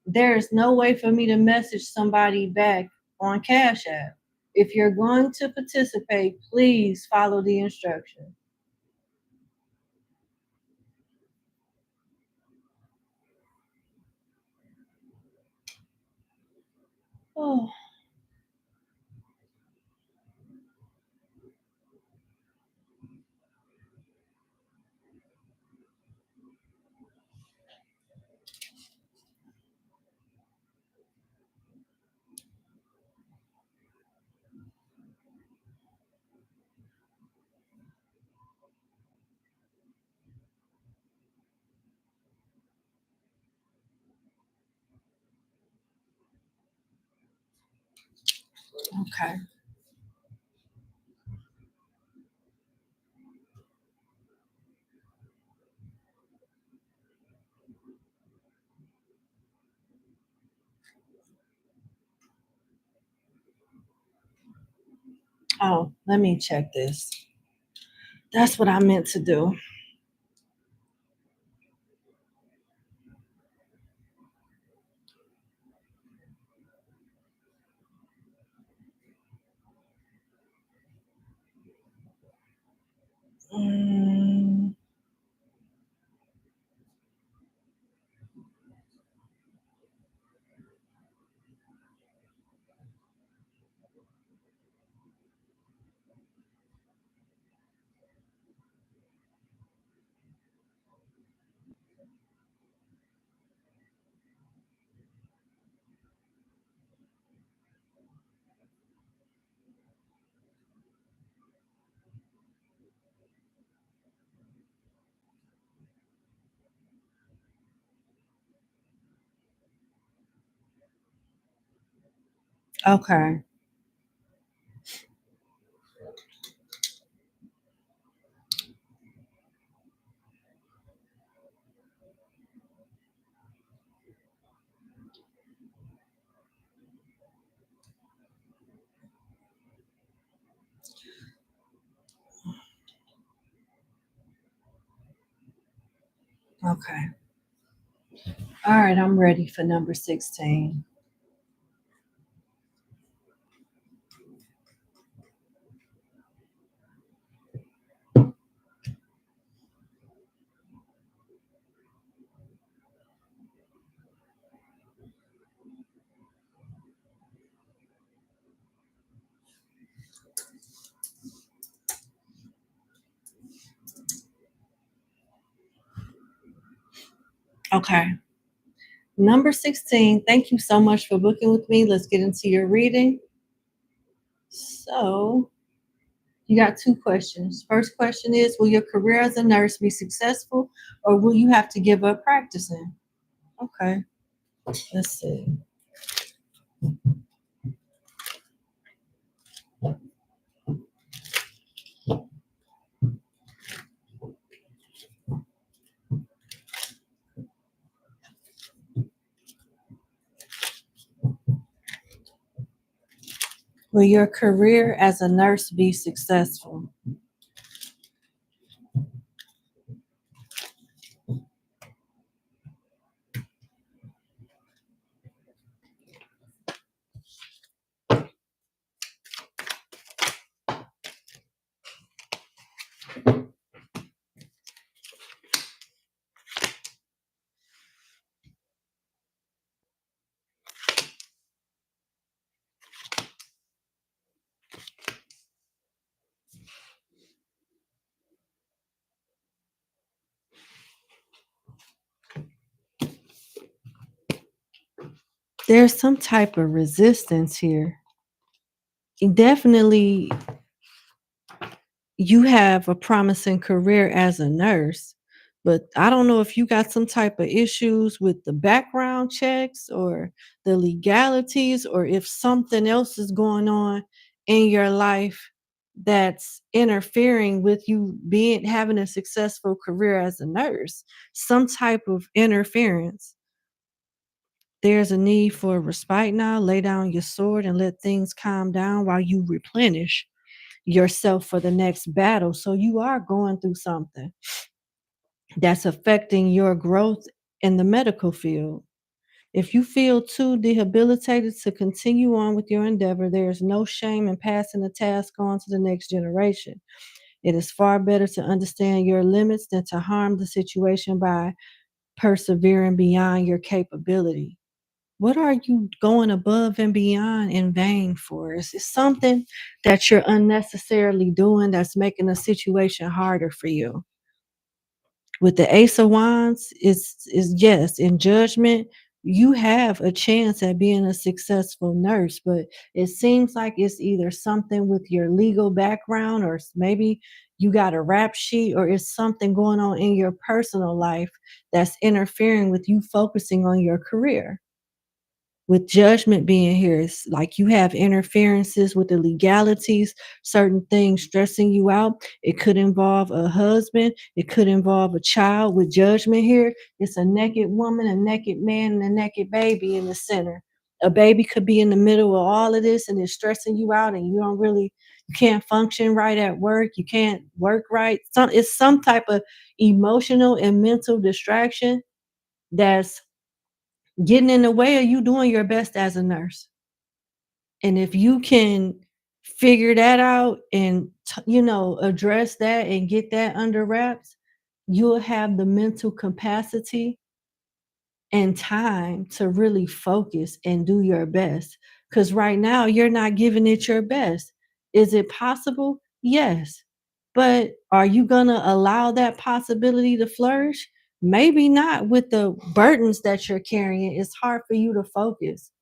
There is no way for me to message somebody back on Cash App. If you're going to participate, please follow the instructions. Oh, okay. Oh, let me check this. That's what I meant to do. Mm, okay. Okay. All right, I'm ready for number 16. Okay. Number 16, thank you so much for booking with me. Let's get into your reading. So, you got two questions. First question is, will your career as a nurse be successful or will you have to give up practicing? Okay, let's see. Will your career as a nurse be successful? There's some type of resistance here. Definitely, you have a promising career as a nurse, but I don't know if you got some type of issues with the background checks or the legalities, or if something else is going on in your life that's interfering with you being having a successful career as a nurse. Some type of interference. There's a need for respite now. Lay down your sword and let things calm down while you replenish yourself for the next battle. So you are going through something that's affecting your growth in the medical field. If you feel too debilitated to continue on with your endeavor, there is no shame in passing the task on to the next generation. It is far better to understand your limits than to harm the situation by persevering beyond your capability. What are you going above and beyond in vain for? Is it something that you're unnecessarily doing that's making the situation harder for you? With the Ace of Wands, is yes, in judgment, you have a chance at being a successful nurse, but it seems like it's either something with your legal background, or maybe you got a rap sheet, or it's something going on in your personal life that's interfering with you focusing on your career. With judgment being here, it's like you have interferences with the legalities, certain things stressing you out. It could involve a husband, it could involve a child. With judgment here, it's a naked woman, a naked man, and a naked baby in the center. A baby could be in the middle of all of this and it's stressing you out, and you can't function right at work, you can't work right. It's some type of emotional and mental distraction that's getting in the way of you doing your best as a nurse. And if you can figure that out and address that and get that under wraps, you'll have the mental capacity and time to really focus and do your best. Because right now, you're not giving it your best. Is it possible? Yes. But are you going to allow that possibility to flourish? Maybe not. With the burdens that you're carrying, it's hard for you to focus.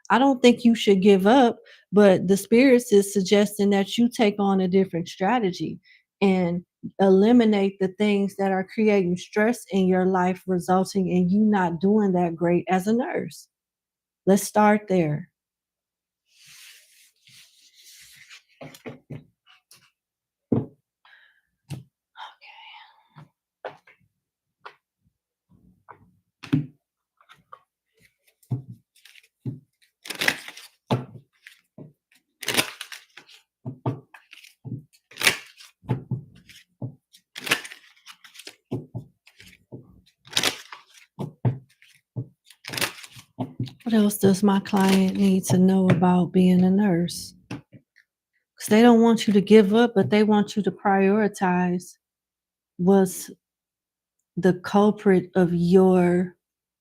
I don't think you should give up, but the spirits is suggesting that you take on a different strategy and eliminate the things that are creating stress in your life, resulting in you not doing that great as a nurse. Let's start there. What else does my client need to know about being a nurse? Because they don't want you to give up, but they want you to prioritize what's the culprit of your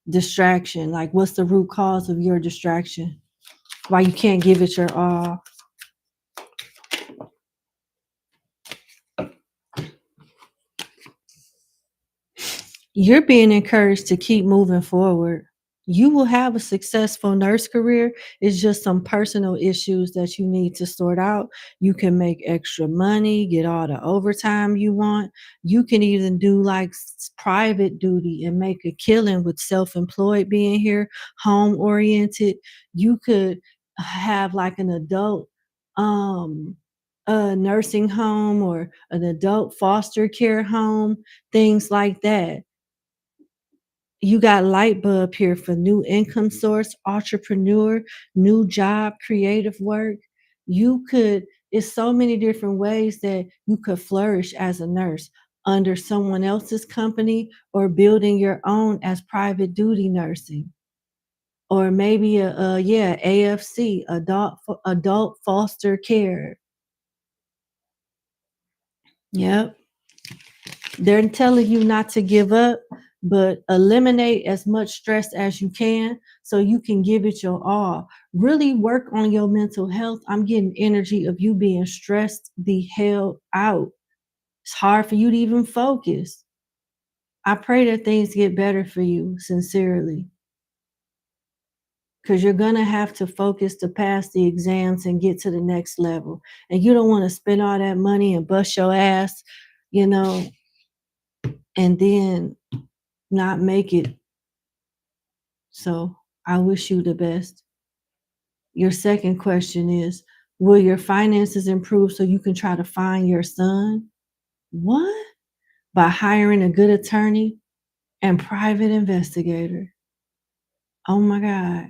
distraction. Like, what's the root cause of your distraction? Why you can't give it your all? You're being encouraged to keep moving forward. You will have a successful nurse career. It's just some personal issues that you need to sort out. You can make extra money, get all the overtime you want. You can even do like private duty and make a killing with self employed being here, home oriented. You could have like an adult um a nursing home or an adult foster care home, things like that. You got light bulb here for new income source, entrepreneur, new job, creative work. You could, it's so many different ways that you could flourish as a nurse under someone else's company or building your own as private duty nursing. Or maybe yeah, AFC, adult foster care. Yep. They're telling you not to give up, but eliminate as much stress as you can so you can give it your all. Really work on your mental health. I'm getting energy of you being stressed the hell out. It's hard for you to even focus. I pray that things get better for you, sincerely, because you're going to have to focus to pass the exams and get to the next level. And you don't want to spend all that money and bust your ass, you know, and then not make it. So I wish you the best. Your second question is, will your finances improve so you can try to find your son? What? By hiring a good attorney and private investigator. Oh my God.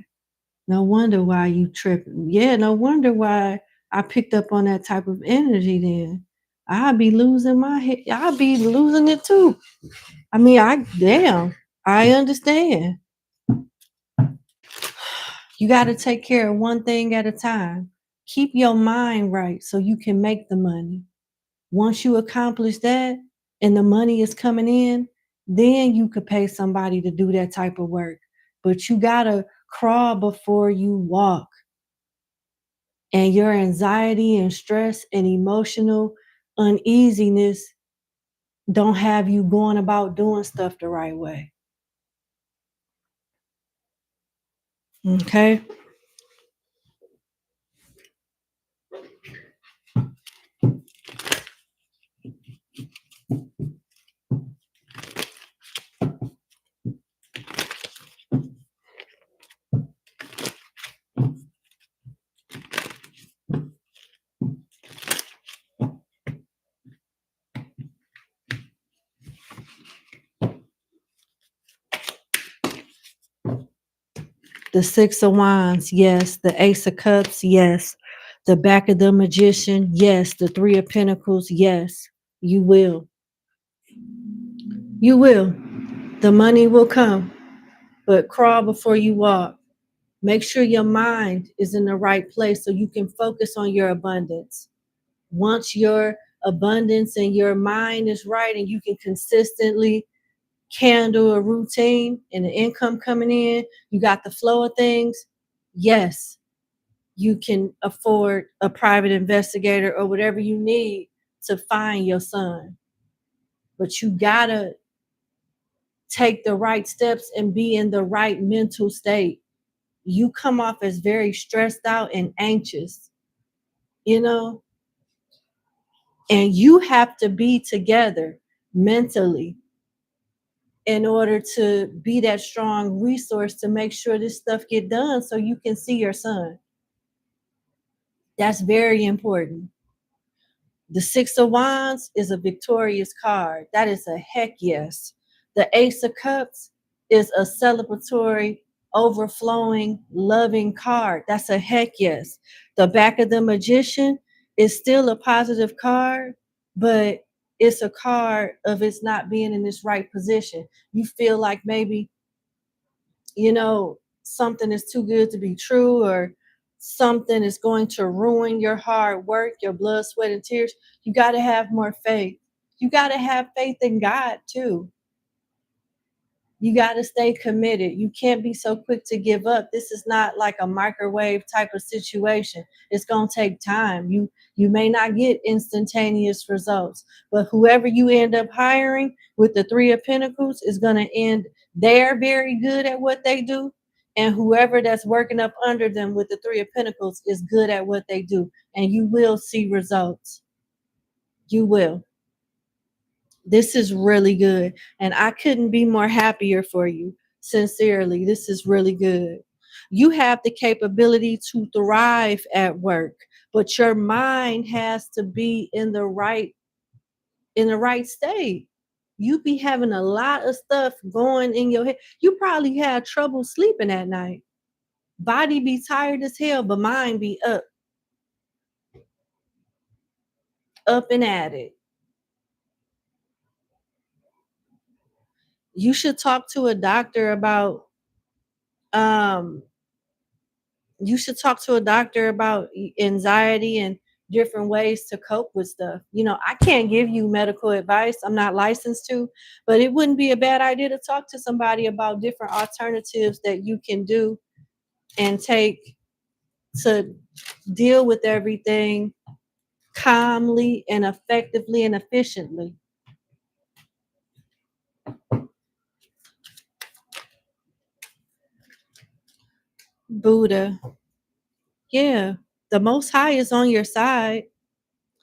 No wonder why you tripping. Yeah, no wonder why I picked up on that type of energy then. I'd be losing my head. I'd be losing it too. I mean, I understand. You got to take care of one thing at a time. Keep your mind right so you can make the money. Once you accomplish that and the money is coming in, then you could pay somebody to do that type of work. But you got to crawl before you walk. And your anxiety and stress and emotional uneasiness don't have you going about doing stuff the right way. Okay? The Six of Wands, yes. The Ace of Cups, yes. The back of the Magician, yes. The Three of Pentacles, yes. You will. You will. The money will come, but crawl before you walk. Make sure your mind is in the right place so you can focus on your abundance. Once your abundance and your mind is right and you can consistently handle a routine and the income coming in, you got the flow of things, yes, you can afford a private investigator or whatever you need to find your son. But you gotta take the right steps and be in the right mental state. You come off as very stressed out and anxious, you know, and you have to be together mentally in order to be that strong resource to make sure this stuff get done so you can see your son. That's very important. The Six of Wands is a victorious card. That is a heck yes. The Ace of Cups is a celebratory, overflowing, loving card. That's a heck yes. The back of the Magician is still a positive card, but it's a card of it's not being in this right position. You feel like maybe, something is too good to be true, or something is going to ruin your hard work, your blood, sweat, and tears. You got to have more faith. You got to have faith in God too. You got to stay committed. You can't be so quick to give up. This is not like a microwave type of situation. It's going to take time. You may not get instantaneous results, but whoever you end up hiring with the 3 of Pentacles is going to end, they're very good at what they do, and whoever that's working up under them with the 3 of Pentacles is good at what they do, and you will see results. You will. This is really good. And I couldn't be more happier for you. Sincerely, this is really good. You have the capability to thrive at work, but your mind has to be in the right state. You be having a lot of stuff going in your head. You probably had trouble sleeping at night. Body be tired as hell, but mind be up and at it. You should talk to a doctor about anxiety and different ways to cope with stuff. I can't give you medical advice. I'm not licensed to, but it wouldn't be a bad idea to talk to somebody about different alternatives that you can do and take to deal with everything calmly and effectively and efficiently. Buddha. Yeah. The Most High is on your side.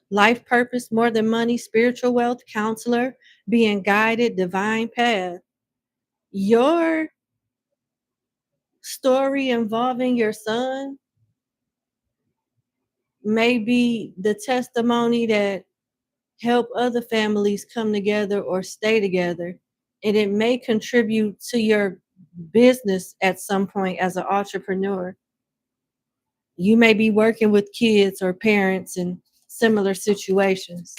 Life purpose, more than money, spiritual wealth, counselor, being guided, divine path. Your story involving your son may be the testimony that help other families come together or stay together, and it may contribute to your business at some point as an entrepreneur. You may be working with kids or parents in similar situations.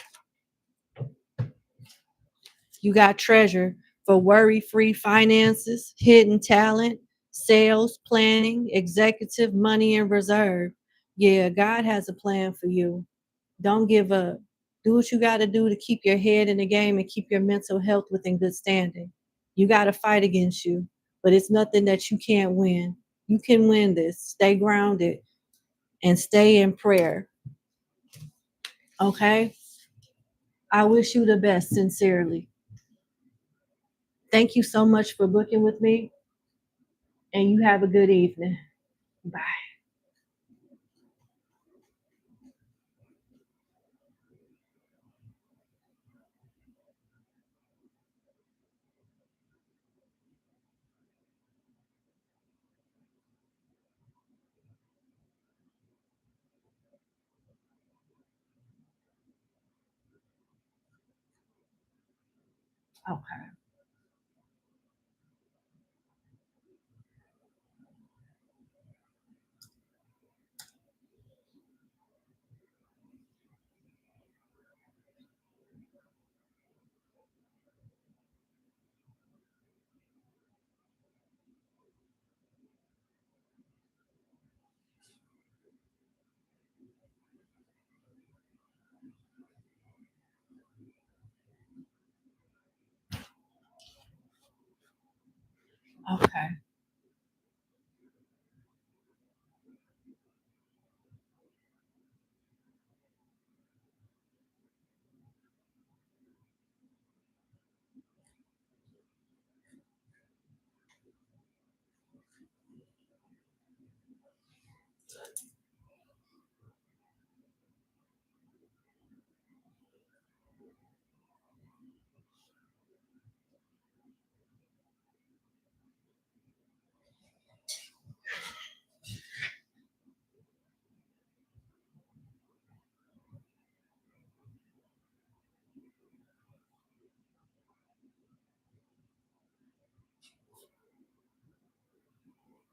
You got treasure for worry-free finances, hidden talent, sales, planning, executive, money, and reserve. Yeah, God has a plan for you. Don't give up. Do what you got to do to keep your head in the game and keep your mental health within good standing. You got to fight against you, but it's nothing that you can't win. You can win this. Stay grounded and stay in prayer. Okay? I wish you the best, sincerely. Thank you so much for booking with me, and you have a good evening. Bye. Okay. Okay.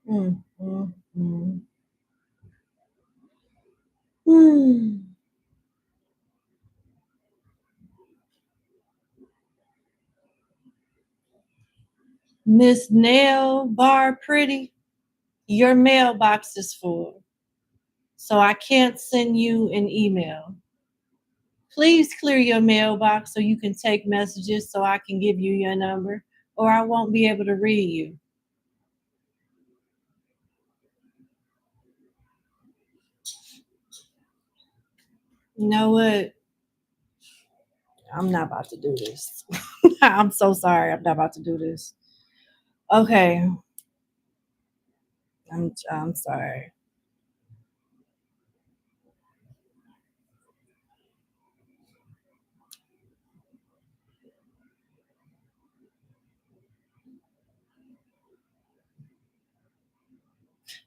Mm, mm, mm. Mm. Miss Nail Bar Pretty, your mailbox is full, so I can't send you an email. Please clear your mailbox so you can take messages so I can give you your number. or I won't be able to read you. You know what? I'm not about to do this. I'm so sorry. I'm not about to do this. Okay. I'm sorry.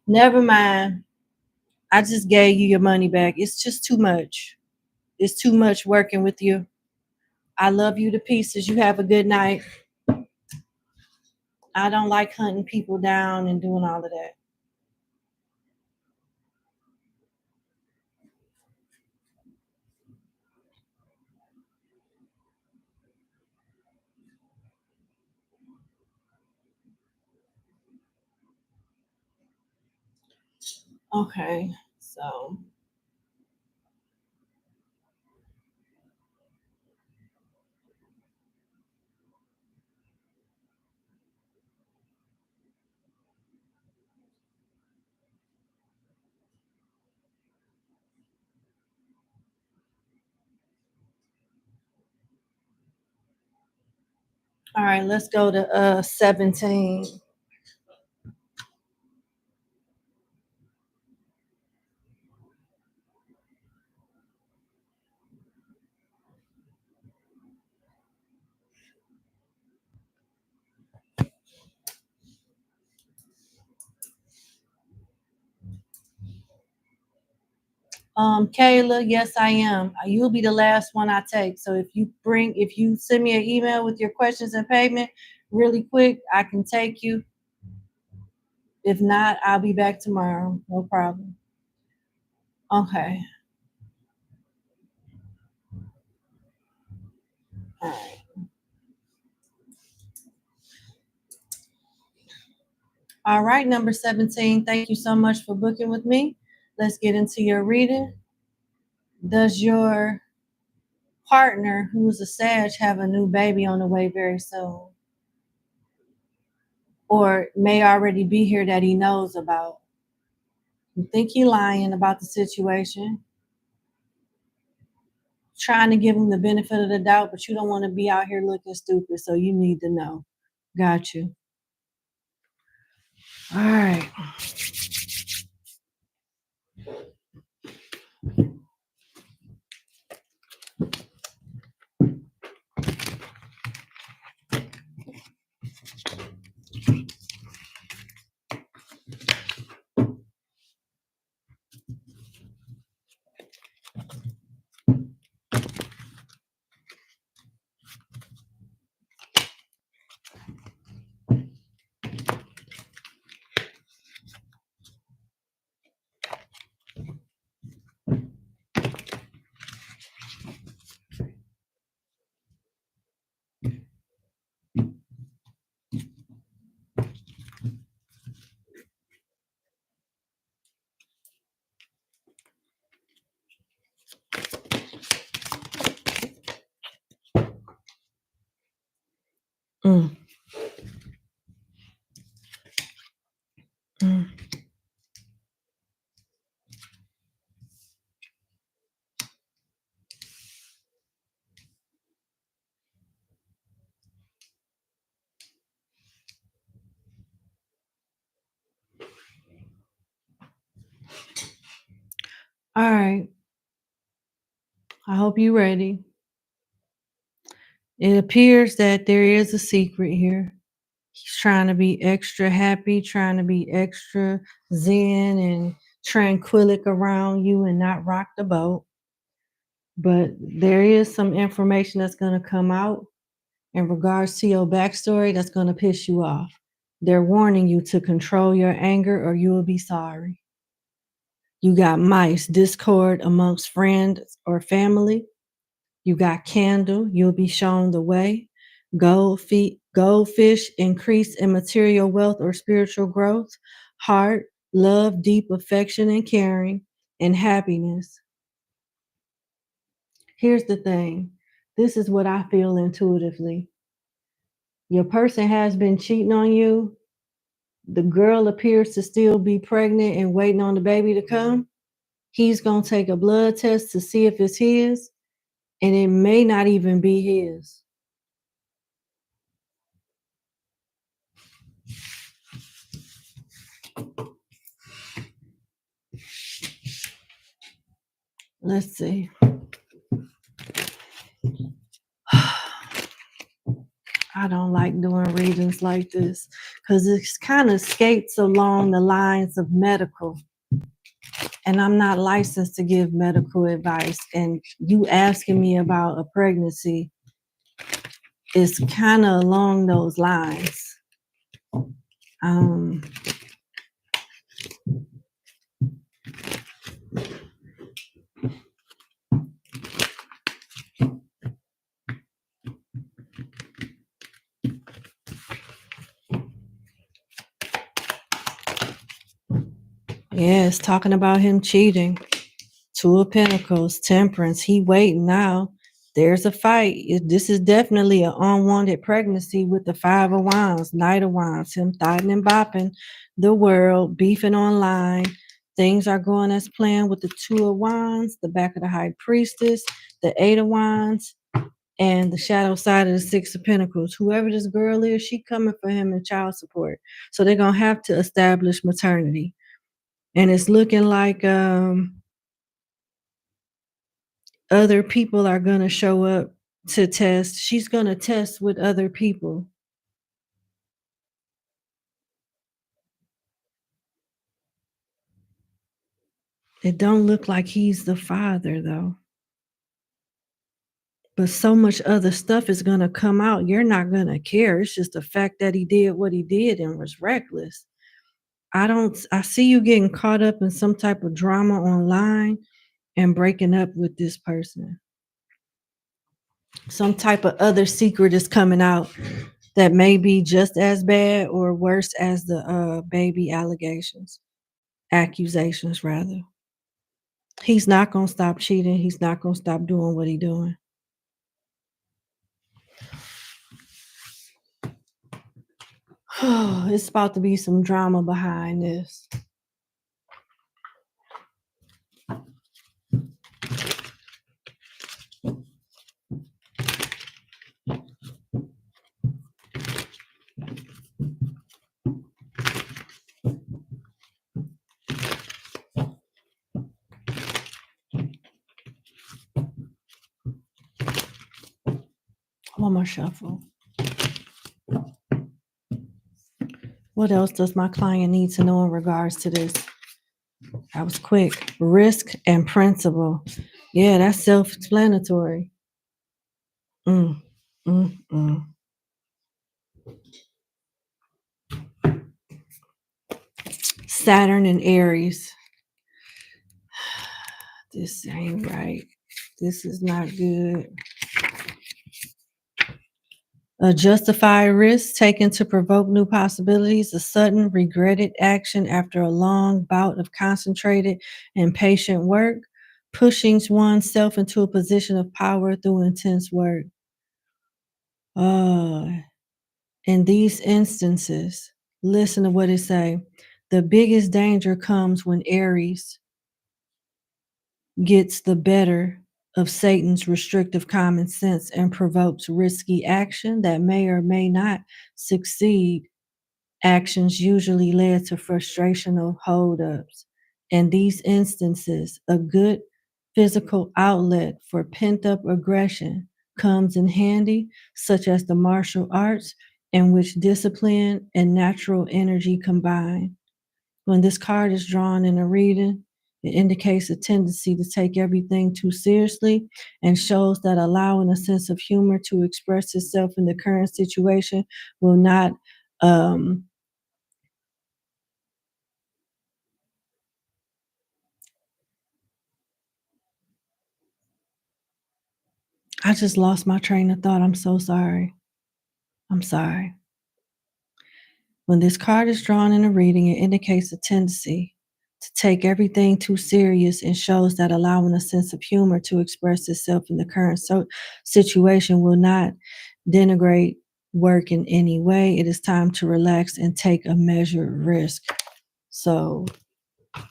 Never mind. I just gave you your money back. It's just too much. It's too much working with you. I love you to pieces. You have a good night. I don't like hunting people down and doing all of that. Okay. So, all right, let's go to 17. Kayla, yes, I am. You'll be the last one I take. So if you send me an email with your questions and payment really quick, I can take you. If not, I'll be back tomorrow. No problem. Okay. All right. All right, number 17. Thank you so much for booking with me. Let's get into your reading. Does your partner, who's a Sag, have a new baby on the way very soon? Or may already be here that he knows about? You think he lying about the situation, trying to give him the benefit of the doubt, but you don't want to be out here looking stupid, so you need to know. Got you. All right. Mm, mm. All right. I hope you're ready. It appears that there is a secret here. He's trying to be extra happy, trying to be extra zen and tranquilic around you and not rock the boat. But there is some information that's going to come out in regards to your backstory that's going to piss you off. They're warning you to control your anger or you will be sorry. You got mice, discord amongst friends or family. You got candle, you'll be shown the way. Goldfish, increase in material wealth or spiritual growth. Heart, love, deep affection and caring, and happiness. Here's the thing. This is what I feel intuitively. Your person has been cheating on you. The girl appears to still be pregnant and waiting on the baby to come. He's going to take a blood test to see if it's his, and it may not even be his. Let's see. I don't like doing readings like this because it kind of skates along the lines of medical. And I'm not licensed to give medical advice. And you asking me about a pregnancy is kind of along those lines. Yeah, it's talking about him cheating. Two of Pentacles, Temperance. He waiting now. There's a fight. This is definitely an unwanted pregnancy with the Five of Wands, Knight of Wands. Him thotting and bopping the world, beefing online. Things are going as planned with the Two of Wands, the back of the High Priestess, the Eight of Wands, and the shadow side of the Six of Pentacles. Whoever this girl is, she coming for him in child support. So they're going to have to establish maternity. And it's looking like other people are going to show up to test. She's going to test with other people. It don't look like he's the father, though. But so much other stuff is going to come out. You're not going to care. It's just the fact that he did what he did and was reckless. I see you getting caught up in some type of drama online and breaking up with this person. Some type of other secret is coming out that may be just as bad or worse as the baby accusations rather. He's not going to stop cheating. He's not going to stop doing what he's doing. It's about to be some drama behind this. One more shuffle. What else does my client need to know in regards to this? That was quick. Risk and principle. Yeah, that's self-explanatory. Saturn and Aries. This ain't right. This is not good. A justified risk taken to provoke new possibilities, a sudden regretted action after a long bout of concentrated and patient work, pushing oneself into a position of power through intense work. In these instances, listen to what it say. The biggest danger comes when Aries gets the better of Satan's restrictive common sense and provokes risky action that may or may not succeed. Actions usually led to frustrational holdups. In these instances, a good physical outlet for pent-up aggression comes in handy, such as the martial arts, in which discipline and natural energy combine. When this card is drawn in a reading, it indicates a tendency to take everything too seriously and shows that allowing a sense of humor to express itself in the current situation will not I just lost my train of thought. I'm so sorry. I'm sorry. When this card is drawn in a reading, it indicates a tendency to take everything too serious and shows that allowing a sense of humor to express itself in the current situation will not denigrate work in any way. It is time to relax and take a measured risk. So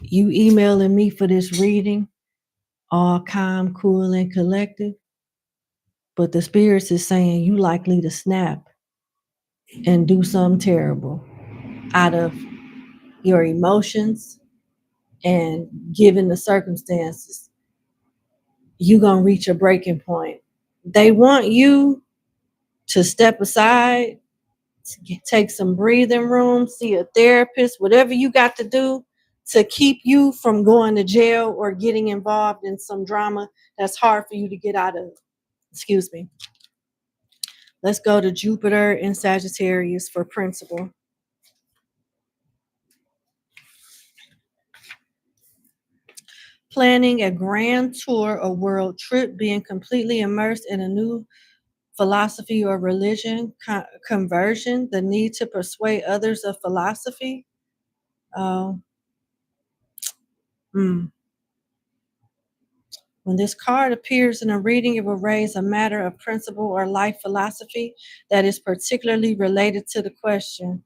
you emailing me for this reading, all calm, cool, and collected, but the spirits is saying you likely to snap and do something terrible out of your emotions, and given the circumstances, you're going to reach a breaking point. They want you to step aside, take some breathing room, see a therapist, whatever you got to do to keep you from going to jail or getting involved in some drama that's hard for you to get out of. Excuse me. Let's go to Jupiter in Sagittarius for principle. Planning a grand tour or world trip, being completely immersed in a new philosophy or religion, conversion, the need to persuade others of philosophy. Uh, When this card appears in a reading, it will raise a matter of principle or life philosophy that is particularly related to the question.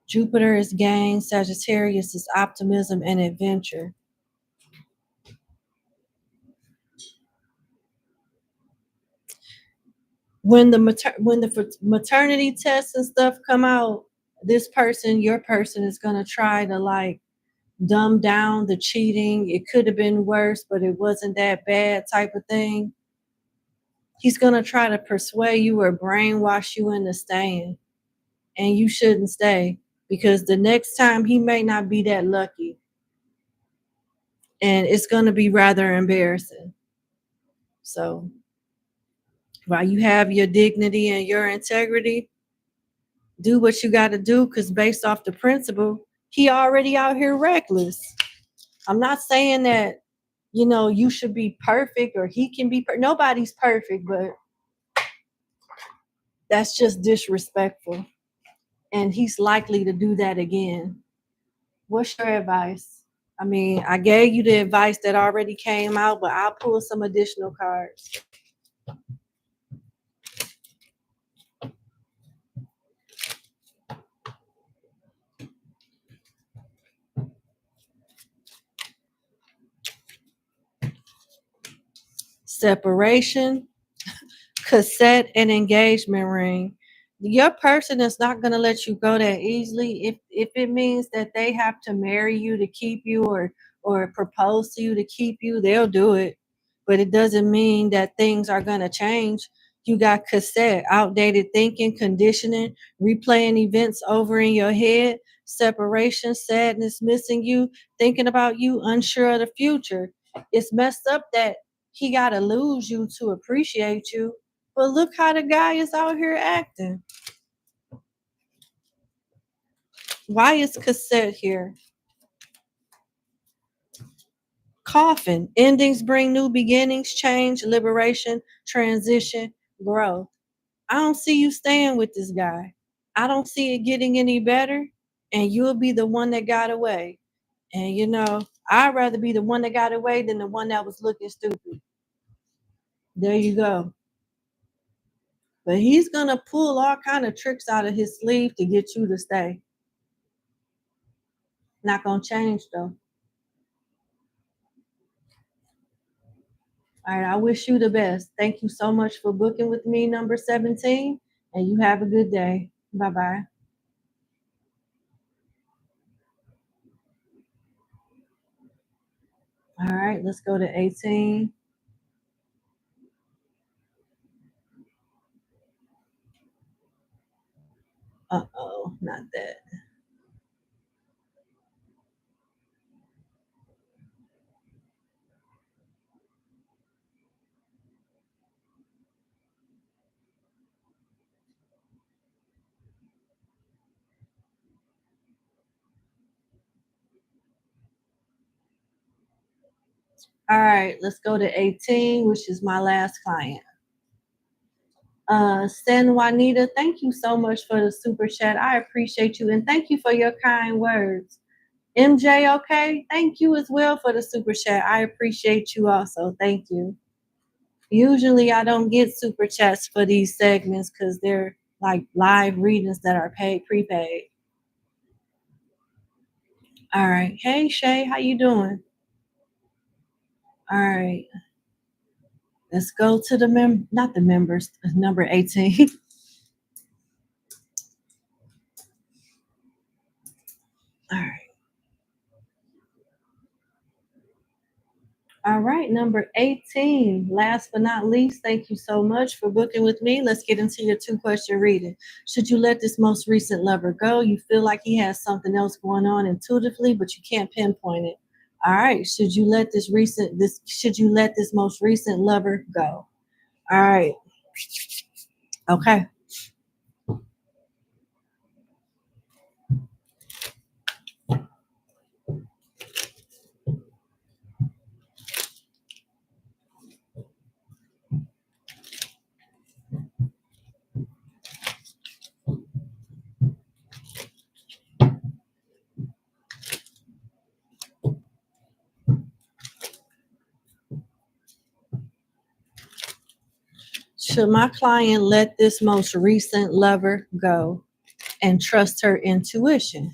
Jupiter is gain, Sagittarius is optimism and adventure. When the maternity tests and stuff come out, this person, your person, is gonna try to like dumb down the cheating. It could have been worse, but it wasn't that bad type of thing. He's gonna try to persuade you or brainwash you into staying, and you shouldn't stay because the next time he may not be that lucky, and it's gonna be rather embarrassing. So while you have your dignity and your integrity, do what you got to do, because based off the principle, he already out here reckless. I'm not saying that, you should be perfect or he can be nobody's perfect, but that's just disrespectful, and he's likely to do that again. What's your advice? I mean, I gave you the advice that already came out, but I'll pull some additional cards. Separation, cassette, and engagement ring. Your person is not going to let you go that easily. If it means that they have to marry you to keep you, or propose to you to keep you, they'll do it. But it doesn't mean that things are going to change. You got cassette, outdated thinking, conditioning, replaying events over in your head, separation, sadness, missing you, thinking about you, unsure of the future. It's messed up that he got to lose you to appreciate you. But look how the guy is out here acting. Why is cassette here? Coffin. Endings bring new beginnings, change, liberation, transition, growth. I don't see you staying with this guy. I don't see it getting any better. And you'll be the one that got away. And I'd rather be the one that got away than the one that was looking stupid. There you go. But he's gonna pull all kind of tricks out of his sleeve to get you to stay. Not gonna change though. All right, I wish you the best. Thank you so much for booking with me, number 17, and you have a good day. Bye-bye. All right, let's go to 18. Uh-oh, not that. All right, let's go to 18, which is my last client. San Juanita, thank you so much for the super chat. I appreciate you, and thank you for your kind words. MJ, okay, thank you as well for the super chat. I appreciate you also. Thank you. Usually I don't get super chats for these segments because they're like live readings that are prepaid. All right. Hey Shay, how you doing? All right. Let's go to the not the members, number 18. All right. All right, number 18. Last but not least, thank you so much for booking with me. Let's get into your 2-question reading. Should you let this most recent lover go? You feel like he has something else going on intuitively, but you can't pinpoint it. All right. Should you let this most recent lover go? All right. Okay. Should my client let this most recent lover go and trust her intuition?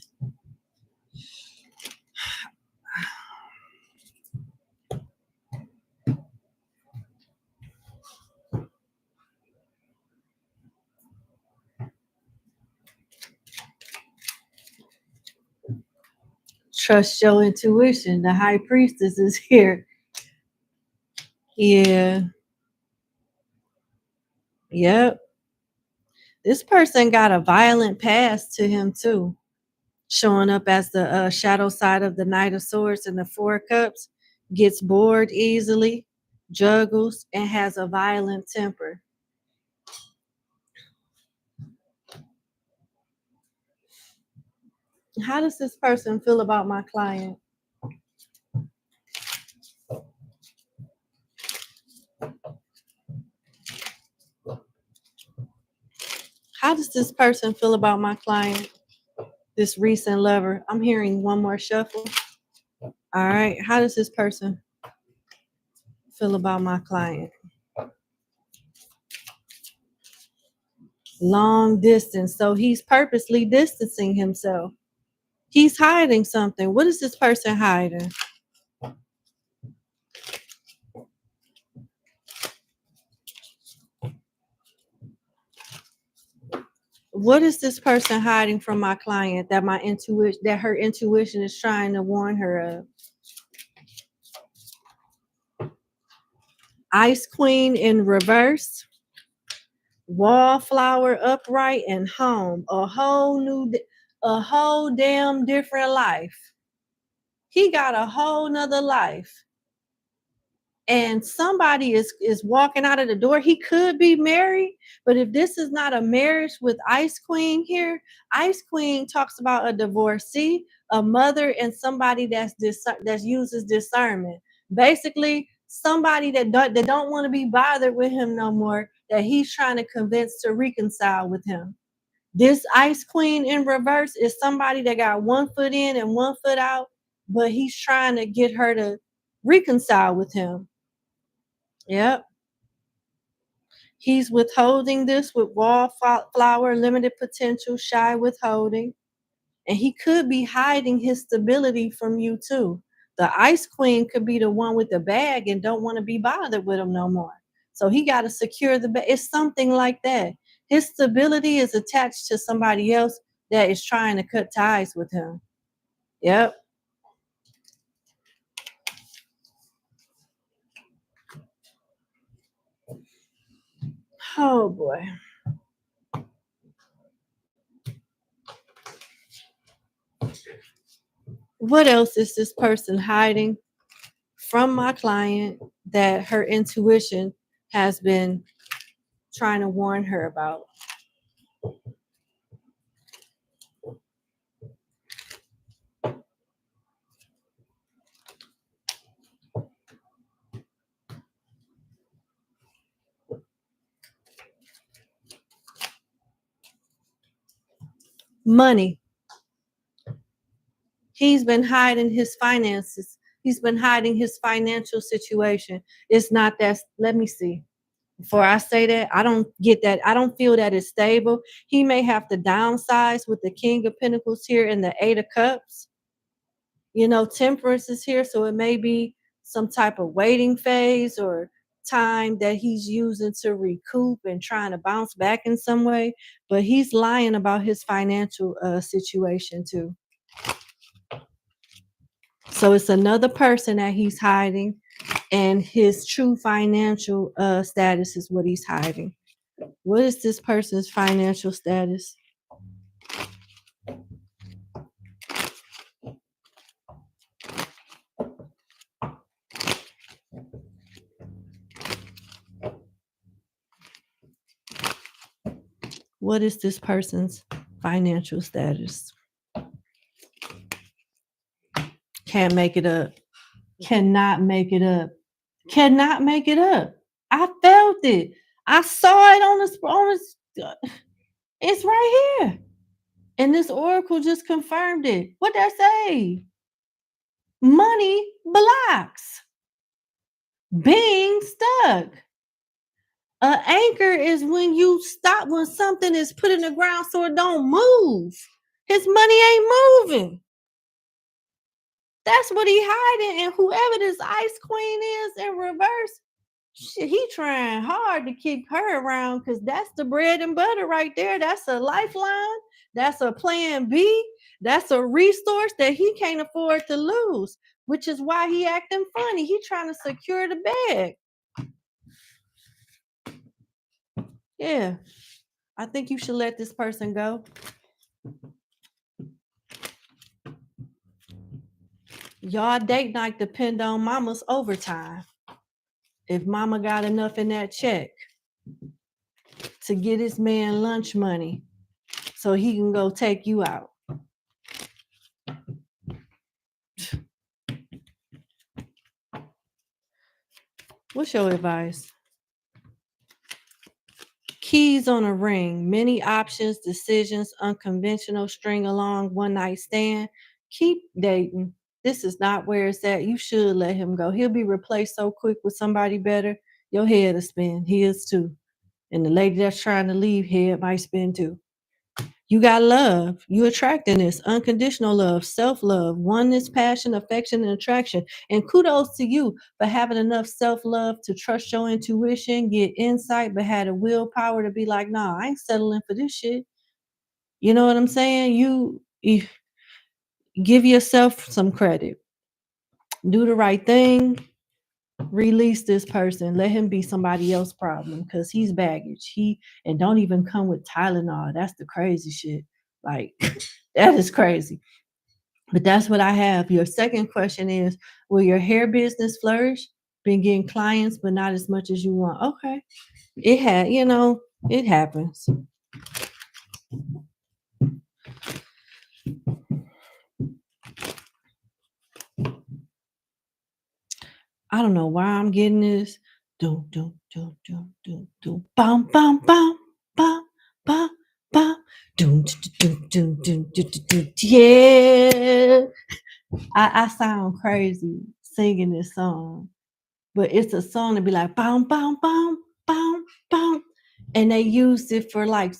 Trust your intuition. The high priestess is here. Yeah. Yep. This person got a violent past to him too, showing up as the shadow side of the Knight of Swords and the Four of Cups. Gets bored easily, juggles, and has a violent temper. How does this person feel about my client? How does this person feel about my client? This recent lover. I'm hearing one more shuffle. All right. How does this person feel about my client? Long distance. So he's purposely distancing himself. He's hiding something. What is this person hiding? What is this person hiding from my client that her intuition is trying to warn her of? Ice Queen in reverse, Wallflower upright, and home. A whole damn different life. He got a whole nother life. And somebody is walking out of the door. He could be married, but if this is not a marriage with Ice Queen here, Ice Queen talks about a divorcee, a mother, and somebody that uses discernment. Basically, somebody that don't want to be bothered with him no more, that he's trying to convince to reconcile with him. This Ice Queen in reverse is somebody that got one foot in and one foot out, but he's trying to get her to reconcile with him. Yep. He's withholding this with wallflower, limited potential, shy withholding. And he could be hiding his stability from you too. The Ice Queen could be the one with the bag and don't want to be bothered with him no more. So he got to secure the bag. It's something like that. His stability is attached to somebody else that is trying to cut ties with him. Yep. Oh boy. What else is this person hiding from my client that her intuition has been trying to warn her about? Money. He's been hiding his finances He's been hiding his financial situation. It's not that, let me see. Before I say that, I don't get that. I don't feel that it's stable. He may have to downsize with the King of Pentacles here and the Eight of Cups. You know, Temperance is here, so it may be some type of waiting phase or time that he's using to recoup and trying to bounce back in some way. But he's lying about his financial situation too. So it's another person that he's hiding, and his true financial status is what he's hiding. What is this person's financial status? What is this person's financial status? Can't make it up. Cannot make it up. Cannot make it up. I felt it. I saw it on this. It's right here. And this oracle just confirmed it. What did I say? Money blocks. Being stuck. An anchor is when you stop when something is put in the ground so it don't move. His money ain't moving. That's what he hiding. And whoever this ice queen is in reverse, shit, he trying hard to keep her around because that's the bread and butter right there. That's a lifeline. That's a plan B. That's a resource that he can't afford to lose, which is why he acting funny. He trying to secure the bag. Yeah. I think you should let this person go. Y'all date night depend on mama's overtime. If mama got enough in that check to get his man lunch money so he can go take you out. What's your advice? Keys on a ring, many options, decisions, unconventional, string along, one night stand. Keep dating. This is not where it's at. You should let him go. He'll be replaced so quick with somebody better. Your head will spin. His too. And the lady that's trying to leave, head might spin too. You got love. You attracting this. Unconditional love, self-love, oneness, passion, affection, and attraction. And kudos to you for having enough self-love to trust your intuition, get insight, but had the willpower to be like, nah, I ain't settling for this shit. You know what I'm saying? You give yourself some credit. Do the right thing. Release this person. Let him be somebody else's problem because he's baggage. And don't even come with Tylenol. That's the crazy shit. Like, that is crazy. But that's what I have. Your second question is, will your hair business flourish? Been getting clients, but not as much as you want. Okay. It happens. I don't know why I'm getting this. Do, do, do, do, do, do. Bum, bum, bum, bum, bum, bum. Do, do, do, do, do, do, do. Yeah. I sound crazy singing this song, but it's a song to be like, bum, bum, bum, bum, bum. And they used it for like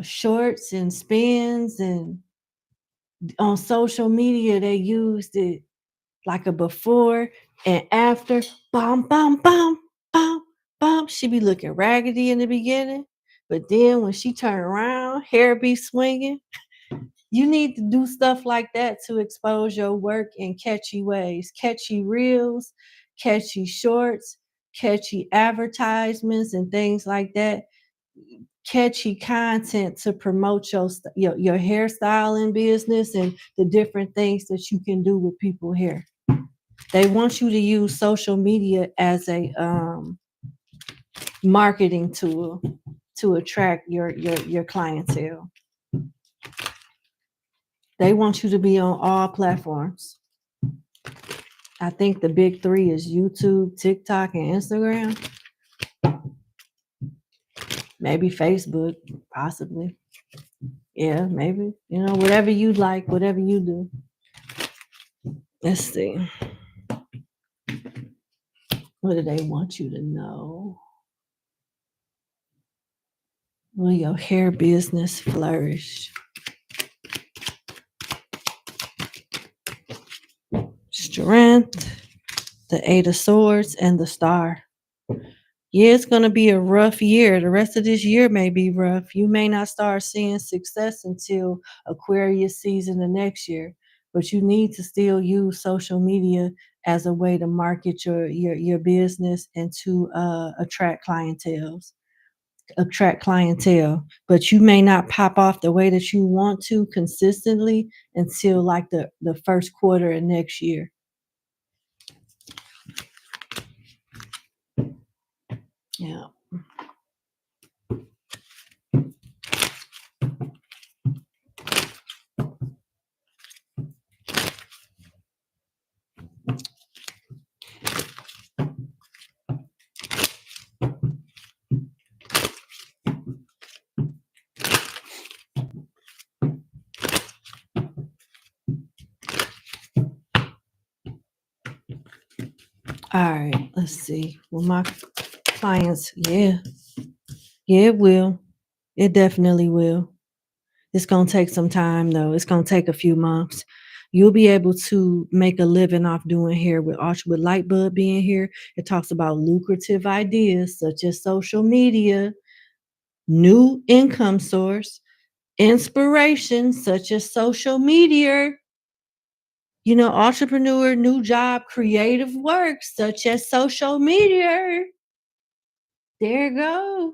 shorts and spins, and on social media they used it like a before and after. Bum, bum, bum, bum, bum. She be looking raggedy in the beginning, but then when she turn around, hair be swinging. You need to do stuff like that to expose your work in catchy ways, catchy reels, catchy shorts, catchy advertisements and things like that. Catchy content to promote your hairstyling business and the different things that you can do with people's hair. They want you to use social media as a marketing tool to attract your clientele. They want you to be on all platforms. I think the big three is YouTube, TikTok, and Instagram. Maybe Facebook, possibly. Yeah, maybe. Whatever you like, whatever you do. Let's see. What do they want you to know? Will your hair business flourish? Strength, the Eight of Swords, and the Star. Yeah, it's going to be a rough year. The rest of this year may be rough. You may not start seeing success until Aquarius season the next year, but you need to still use social media as a way to market your business and to attract clientele, but you may not pop off the way that you want to consistently until like the first quarter of next year. Yeah. All right, let's see. Well, my clients, yeah, it will. It definitely will. It's going to take some time, though. It's going to take a few months. You'll be able to make a living off doing hair with Lightbulb being here. It talks about lucrative ideas such as social media, new income source, inspiration such as social media, entrepreneur, new job, creative work such as social media. There you go.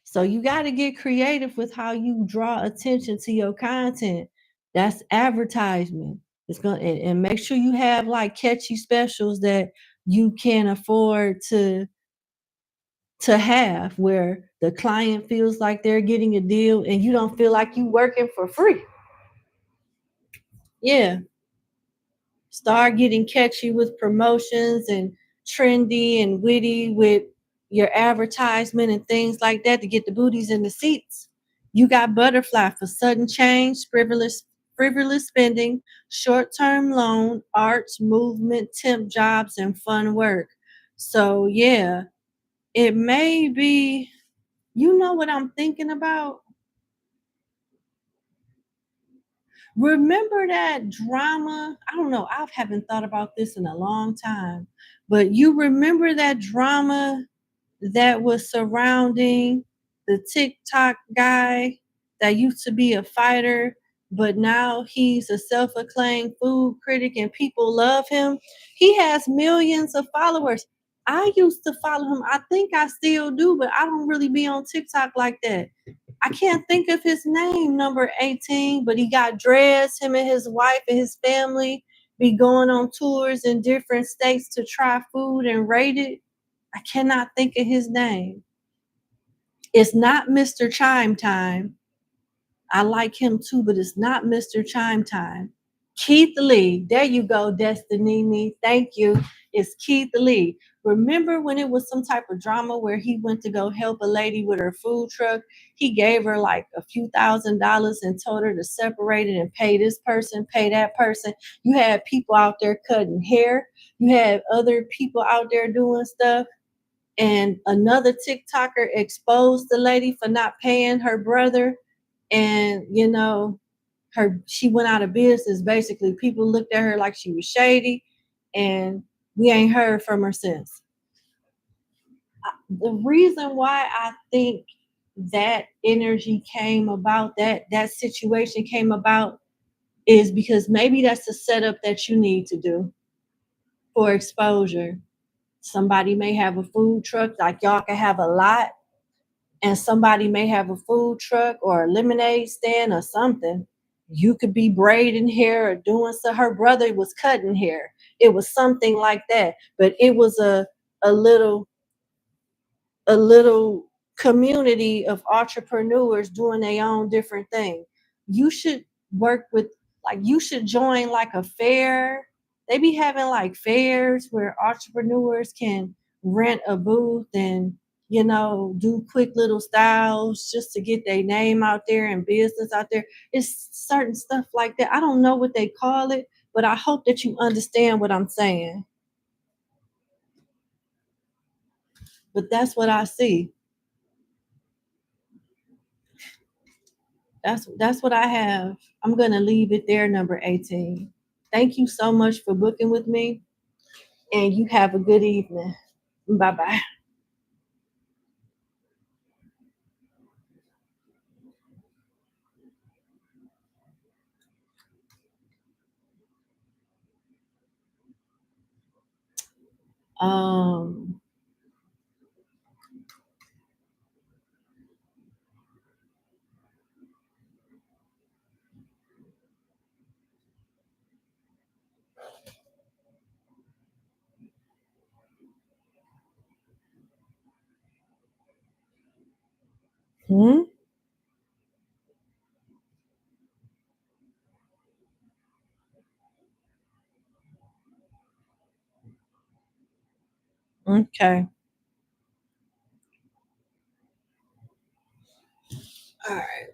So you got to get creative with how you draw attention to your content. That's advertisement. It's going and make sure you have like catchy specials that you can afford to have where the client feels like they're getting a deal and you don't feel like you working for free. Yeah. Start getting catchy with promotions and trendy and witty with your advertisement and things like that to get the booties in the seats. You got butterfly for sudden change, frivolous spending, short-term loan, arts, movement, temp jobs, and fun work. So yeah, it may be, what I'm thinking about? Remember that drama? I don't know. I haven't thought about this in a long time, but you remember that drama that was surrounding the TikTok guy that used to be a fighter, but now he's a self acclaimed food critic and people love him? He has millions of followers. I used to follow him. I think I still do, but I don't really be on TikTok like that. I can't think of his name, number 18, but he got dreads. Him and his wife and his family be going on tours in different states to try food and rate it. I cannot think of his name. It's not Mr. Chime Time. I like him too, but it's not Mr. Chime Time. Keith Lee. There you go, Destiny Me. Thank you. It's Keith Lee. Remember when it was some type of drama where he went to go help a lady with her food truck? He gave her like a few $1,000s and told her to separate it and pay this person, pay that person. You had people out there cutting hair. You had other people out there doing stuff. And another TikToker exposed the lady for not paying her brother. And, she went out of business. Basically, people looked at her like she was shady, and we ain't heard from her since. The reason why I think that energy came about, that situation came about, is because maybe that's the setup that you need to do for exposure. Somebody may have a food truck, like y'all can have a lot, and somebody may have a food truck or a lemonade stand or something. You could be braiding hair or doing so. Her brother was cutting hair. It was something like that. But it was a little a little community of entrepreneurs doing their own different thing. You should work with, like, you should join like a fair. They be having like fairs where entrepreneurs can rent a booth and do quick little styles just to get their name out there and business out there. It's certain stuff like that. I don't know what they call it, but I hope that you understand what I'm saying. But that's what I see. That's what I have. I'm gonna leave it there, number 18. Thank you so much for booking with me, and you have a good evening. Bye bye. Um. Hmm? Okay. All right.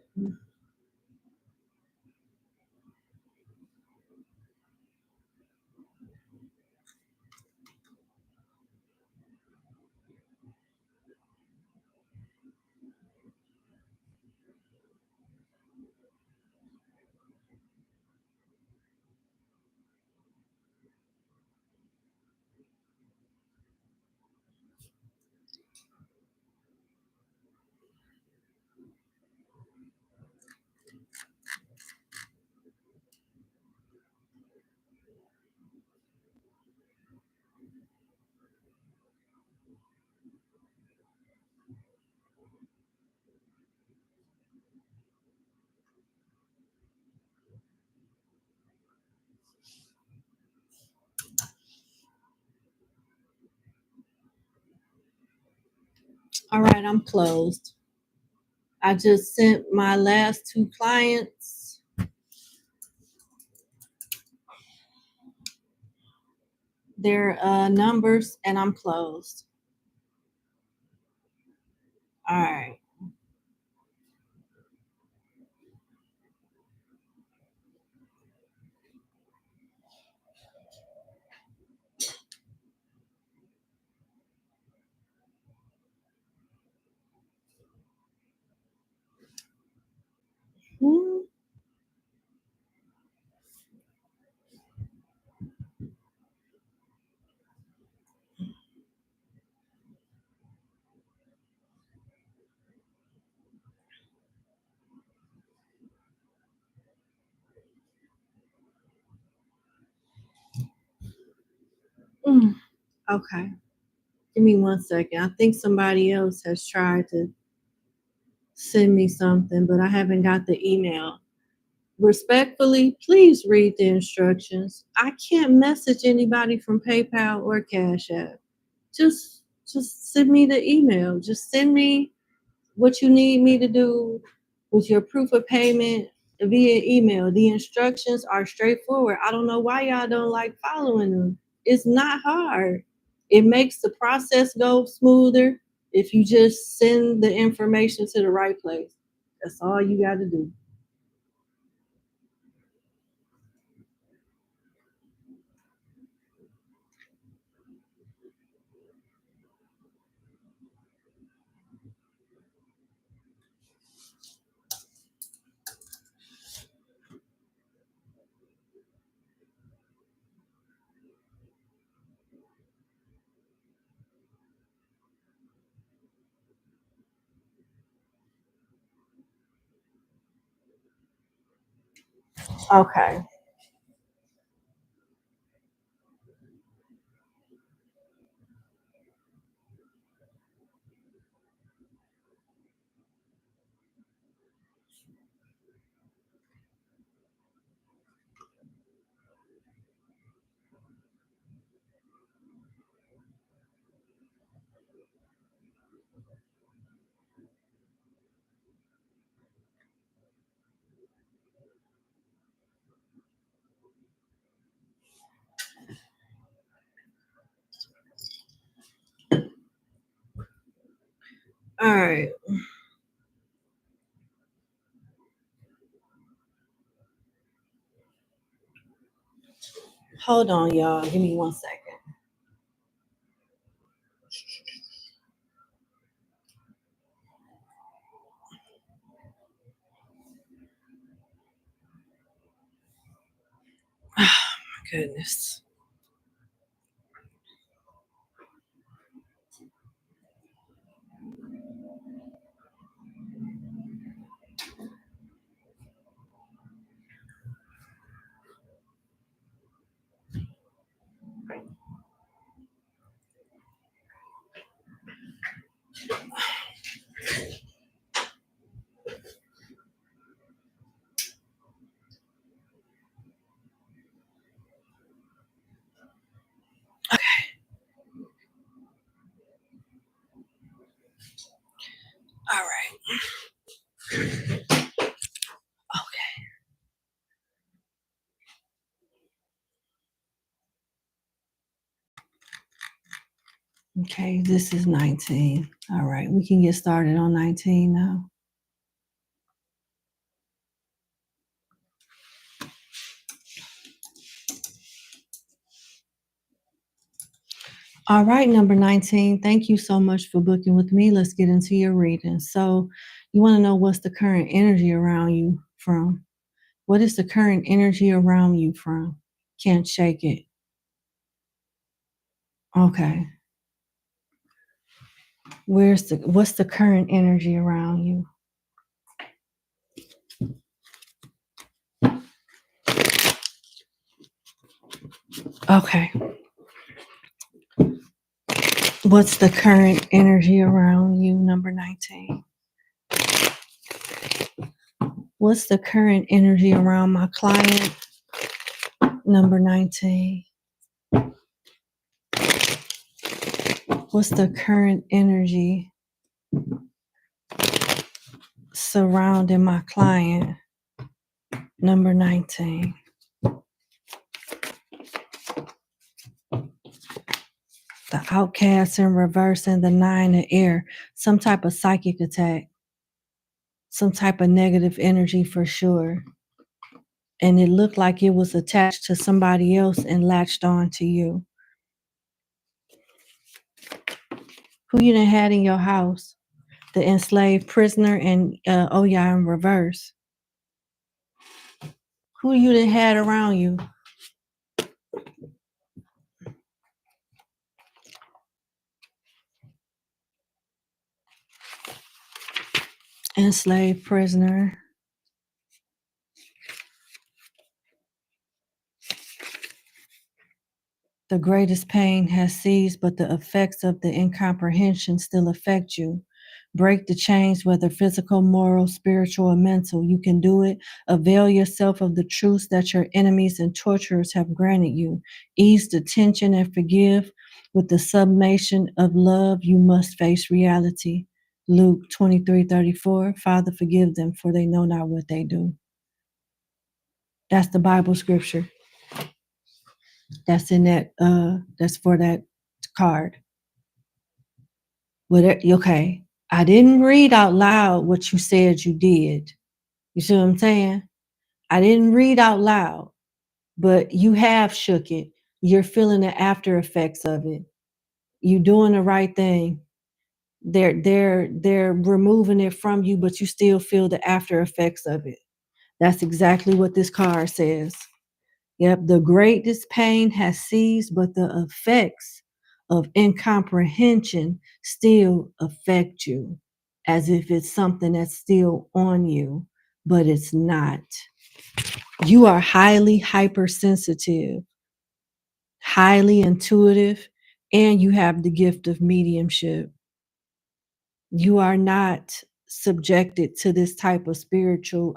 All right, I'm closed. I just sent my last two clients their numbers, and I'm closed. All right. Hmm. Mm. Okay. Give me 1 second. I think somebody else has tried to send me something, but I haven't got the email. Respectfully, please read the instructions. I can't message anybody from PayPal or Cash App. Just send me the email. Just send me what you need me to do with your proof of payment via email. The instructions are straightforward. I don't know why y'all don't like following them. It's not hard. It makes the process go smoother if you just send the information to the right place. That's all you got to do. Okay. All right. Hold on, y'all. Give me 1 second. Oh, my goodness. All right. Okay. Okay, this is 19. All right, we can get started on 19 now. All right, number 19. Thank you so much for booking with me. Let's get into your reading. So, you want to know what's the current energy around you from? What is the current energy around you from? Can't shake it. Okay. What's the current energy around you? Okay. What's the current energy around you, number 19? What's the current energy around my client, number 19? What's the current energy surrounding my client, number 19? The outcast in reverse and the 9 of air, some type of psychic attack, some type of negative energy for sure. And it looked like it was attached to somebody else and latched on to you. Who you done had in your house? The enslaved prisoner and oh yeah, in reverse. Who you done had around you? Enslaved prisoner. The greatest pain has ceased, but the effects of the incomprehension still affect you. Break the chains, whether physical, moral, spiritual, or mental. You can do it. Avail yourself of the truths that your enemies and torturers have granted you. Ease the tension and forgive. With the summation of love, you must face reality. Luke 23:34. Father, forgive them, for they know not what they do. That's the Bible scripture. That's in that, that's for that card. Okay, I didn't read out loud what you said you did. You see what I'm saying? I didn't read out loud, but you have shook it. You're feeling the after effects of it. You're doing the right thing. They're removing it from you, but you still feel the after effects of it. That's exactly what this card says. Yep, the greatest pain has ceased, but the effects of incomprehension still affect you, as if it's something that's still on you, but it's not. You are highly hypersensitive, highly intuitive, and you have the gift of mediumship. You are not subjected to this type of spiritual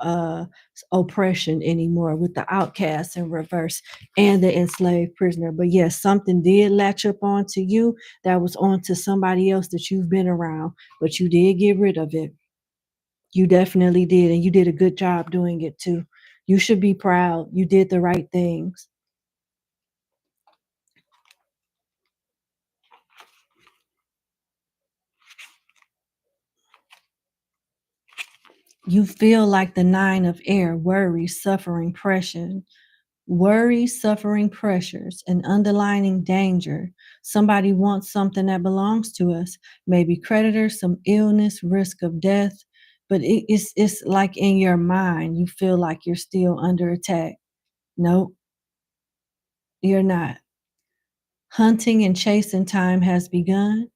oppression anymore with the outcast in reverse and the enslaved prisoner. But yes, something did latch up onto you that was onto somebody else that you've been around, but you did get rid of it. You definitely did, and you did a good job doing it too. You should be proud. You did the right things. You feel like the 9 of air, worry, suffering, pressure, Worry, suffering, pressures, an underlying danger. Somebody wants something that belongs to us. Maybe creditors, some illness, risk of death. But it's like in your mind, you feel like you're still under attack. Nope, you're not. Hunting and chasing time has begun,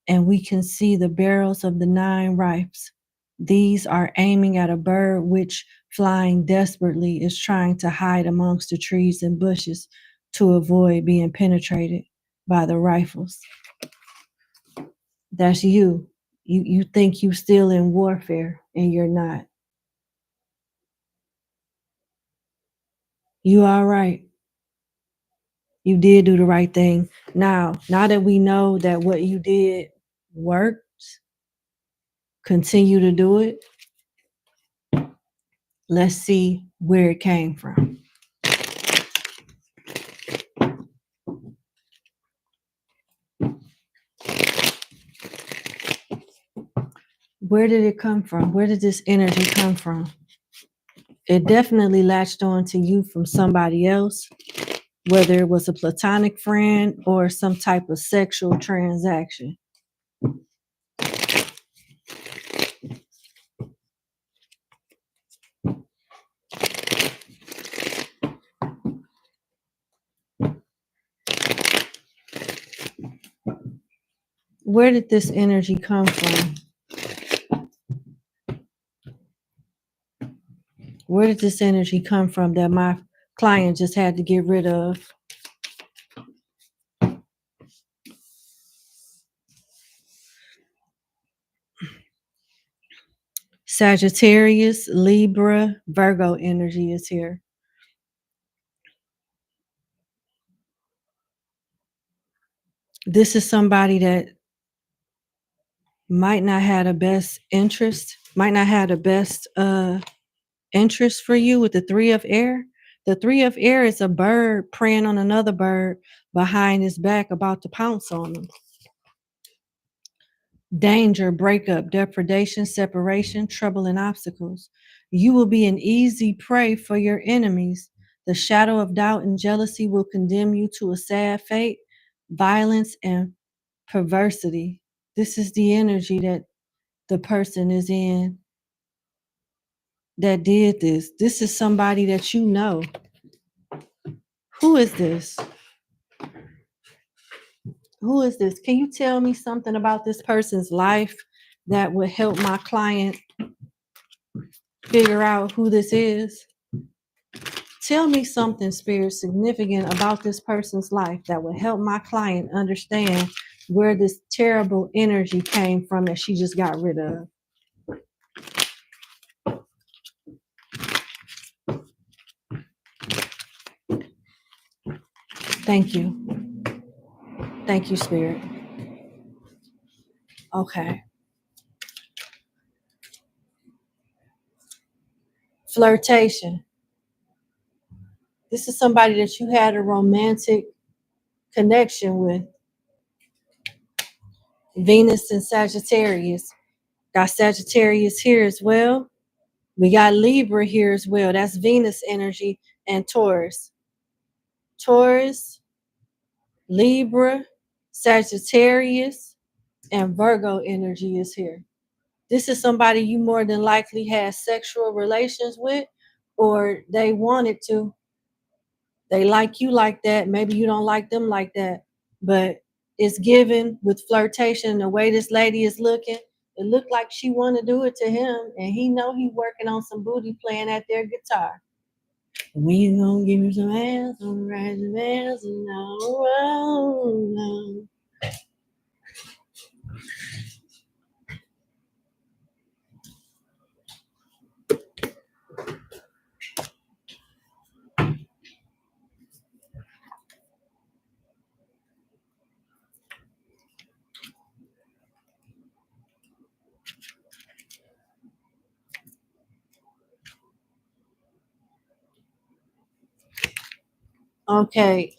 and we can see the barrels of the 9 rifles. These are aiming at a bird which, flying desperately, is trying to hide amongst the trees and bushes to avoid being penetrated by the rifles. That's you. You think you're still in warfare, and you're not. You all right. You did do the right thing. Now that we know that what you did worked, continue to do it. Let's see where it came from. Where did it come from? Where did this energy come from? It definitely latched on to you from somebody else, whether it was a platonic friend or some type of sexual transaction. Where did this energy come from? Where did this energy come from that my client just had to get rid of? Sagittarius, Libra, Virgo energy is here. This is somebody that might not have the best interest, might not have the best interest for you with the 3 of air. The 3 of air is a bird preying on another bird behind his back about to pounce on him. Danger, breakup, depredation, separation, trouble, and obstacles. You will be an easy prey for your enemies. The shadow of doubt and jealousy will condemn you to a sad fate, violence, and perversity. This is the energy that the person is in that did this. This is somebody that you know. Who is this? Who is this? Can you tell me something about this person's life that would help my client figure out who this is? Tell me something, Spirit, significant about this person's life that would help my client understand where this terrible energy came from that she just got rid of. Thank you. Thank you, Spirit. Okay. Flirtation. This is somebody that you had a romantic connection with. Venus and Sagittarius. Got Sagittarius here as well. We got Libra here as well. That's Venus energy and Taurus. Taurus, Libra, Sagittarius, and Virgo energy is here. This is somebody you more than likely had sexual relations with, or they wanted to. They like you like that. Maybe you don't like them like that. But it's given with flirtation, the way this lady is looking. It looked like she want to do it to him, and he know he working on some booty playing at their guitar. When you gonna give me some ass, I'm riding ass, no. Okay,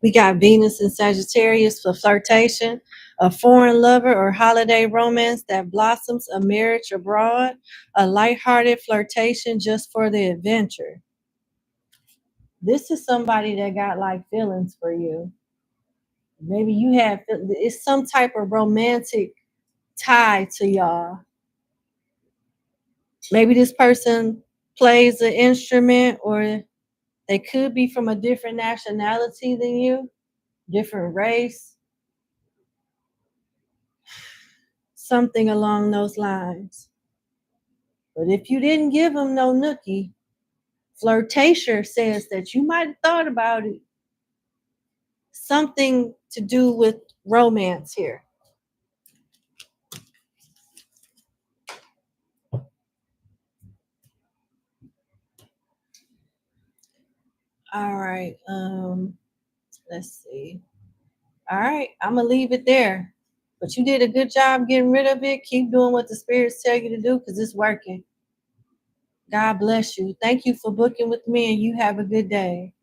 we got Venus and Sagittarius for flirtation, a foreign lover or holiday romance that blossoms, a marriage abroad, a lighthearted flirtation just for the adventure. This is somebody that got like feelings for you. Maybe you have, it's some type of romantic tie to y'all. Maybe this person plays an instrument, or they could be from a different nationality than you, different race, something along those lines. But if you didn't give them no nookie, flirtation says that you might have thought about it. Something to do with romance here. All right. Let's see. All right, I'm gonna leave it there. But you did a good job getting rid of it. Keep doing what the spirits tell you to do, because it's working. God bless you. Thank you for booking with me, and you have a good day.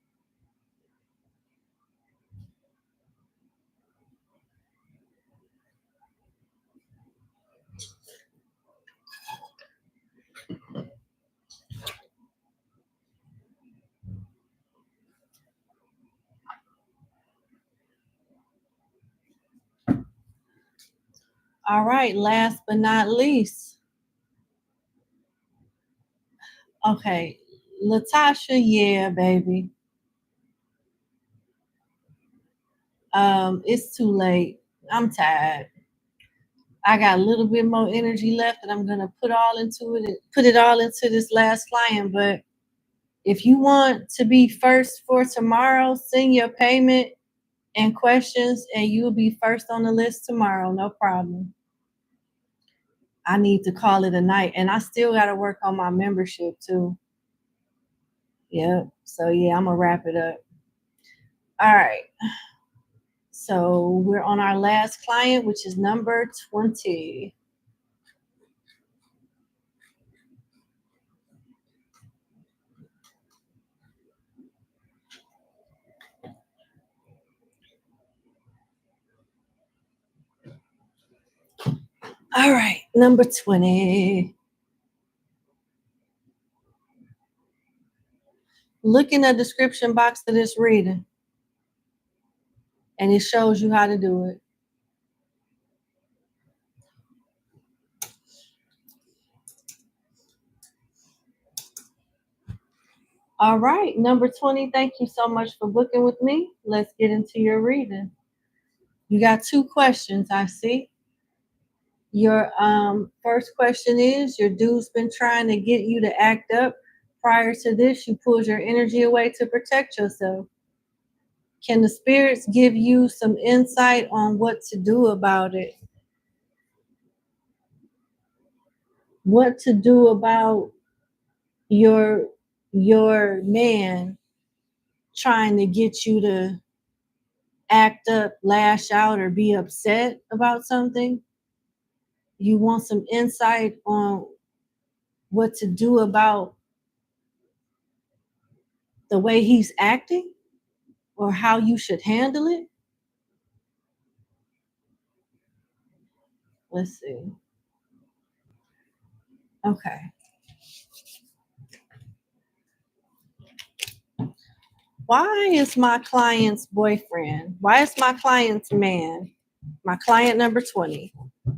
All right, last but not least. Okay, Latasha, yeah, baby. It's too late. I'm tired. I got a little bit more energy left, and I'm gonna put it all into this last client. But if you want to be first for tomorrow, send your payment and questions, and you'll be first on the list tomorrow. No problem. I need to call it a night, and I still got to work on my membership too. Yep. So yeah, I'm gonna wrap it up. All right. So we're on our last client, which is number 20. All right, number 20. Look in the description box of this reading, and it shows you how to do it. All right, number 20, thank you so much for booking with me. Let's get into your reading. You got 2 questions, I see. Your first question is, your dude's been trying to get you to act up. Prior to this, you pulled your energy away to protect yourself. Can the spirits give you some insight on what to do about it? What to do about your man trying to get you to act up, lash out, or be upset about something? You want some insight on what to do about the way he's acting, or how you should handle it? Let's see. Okay. Why is my client's boyfriend, why is my client's man, my client number 20,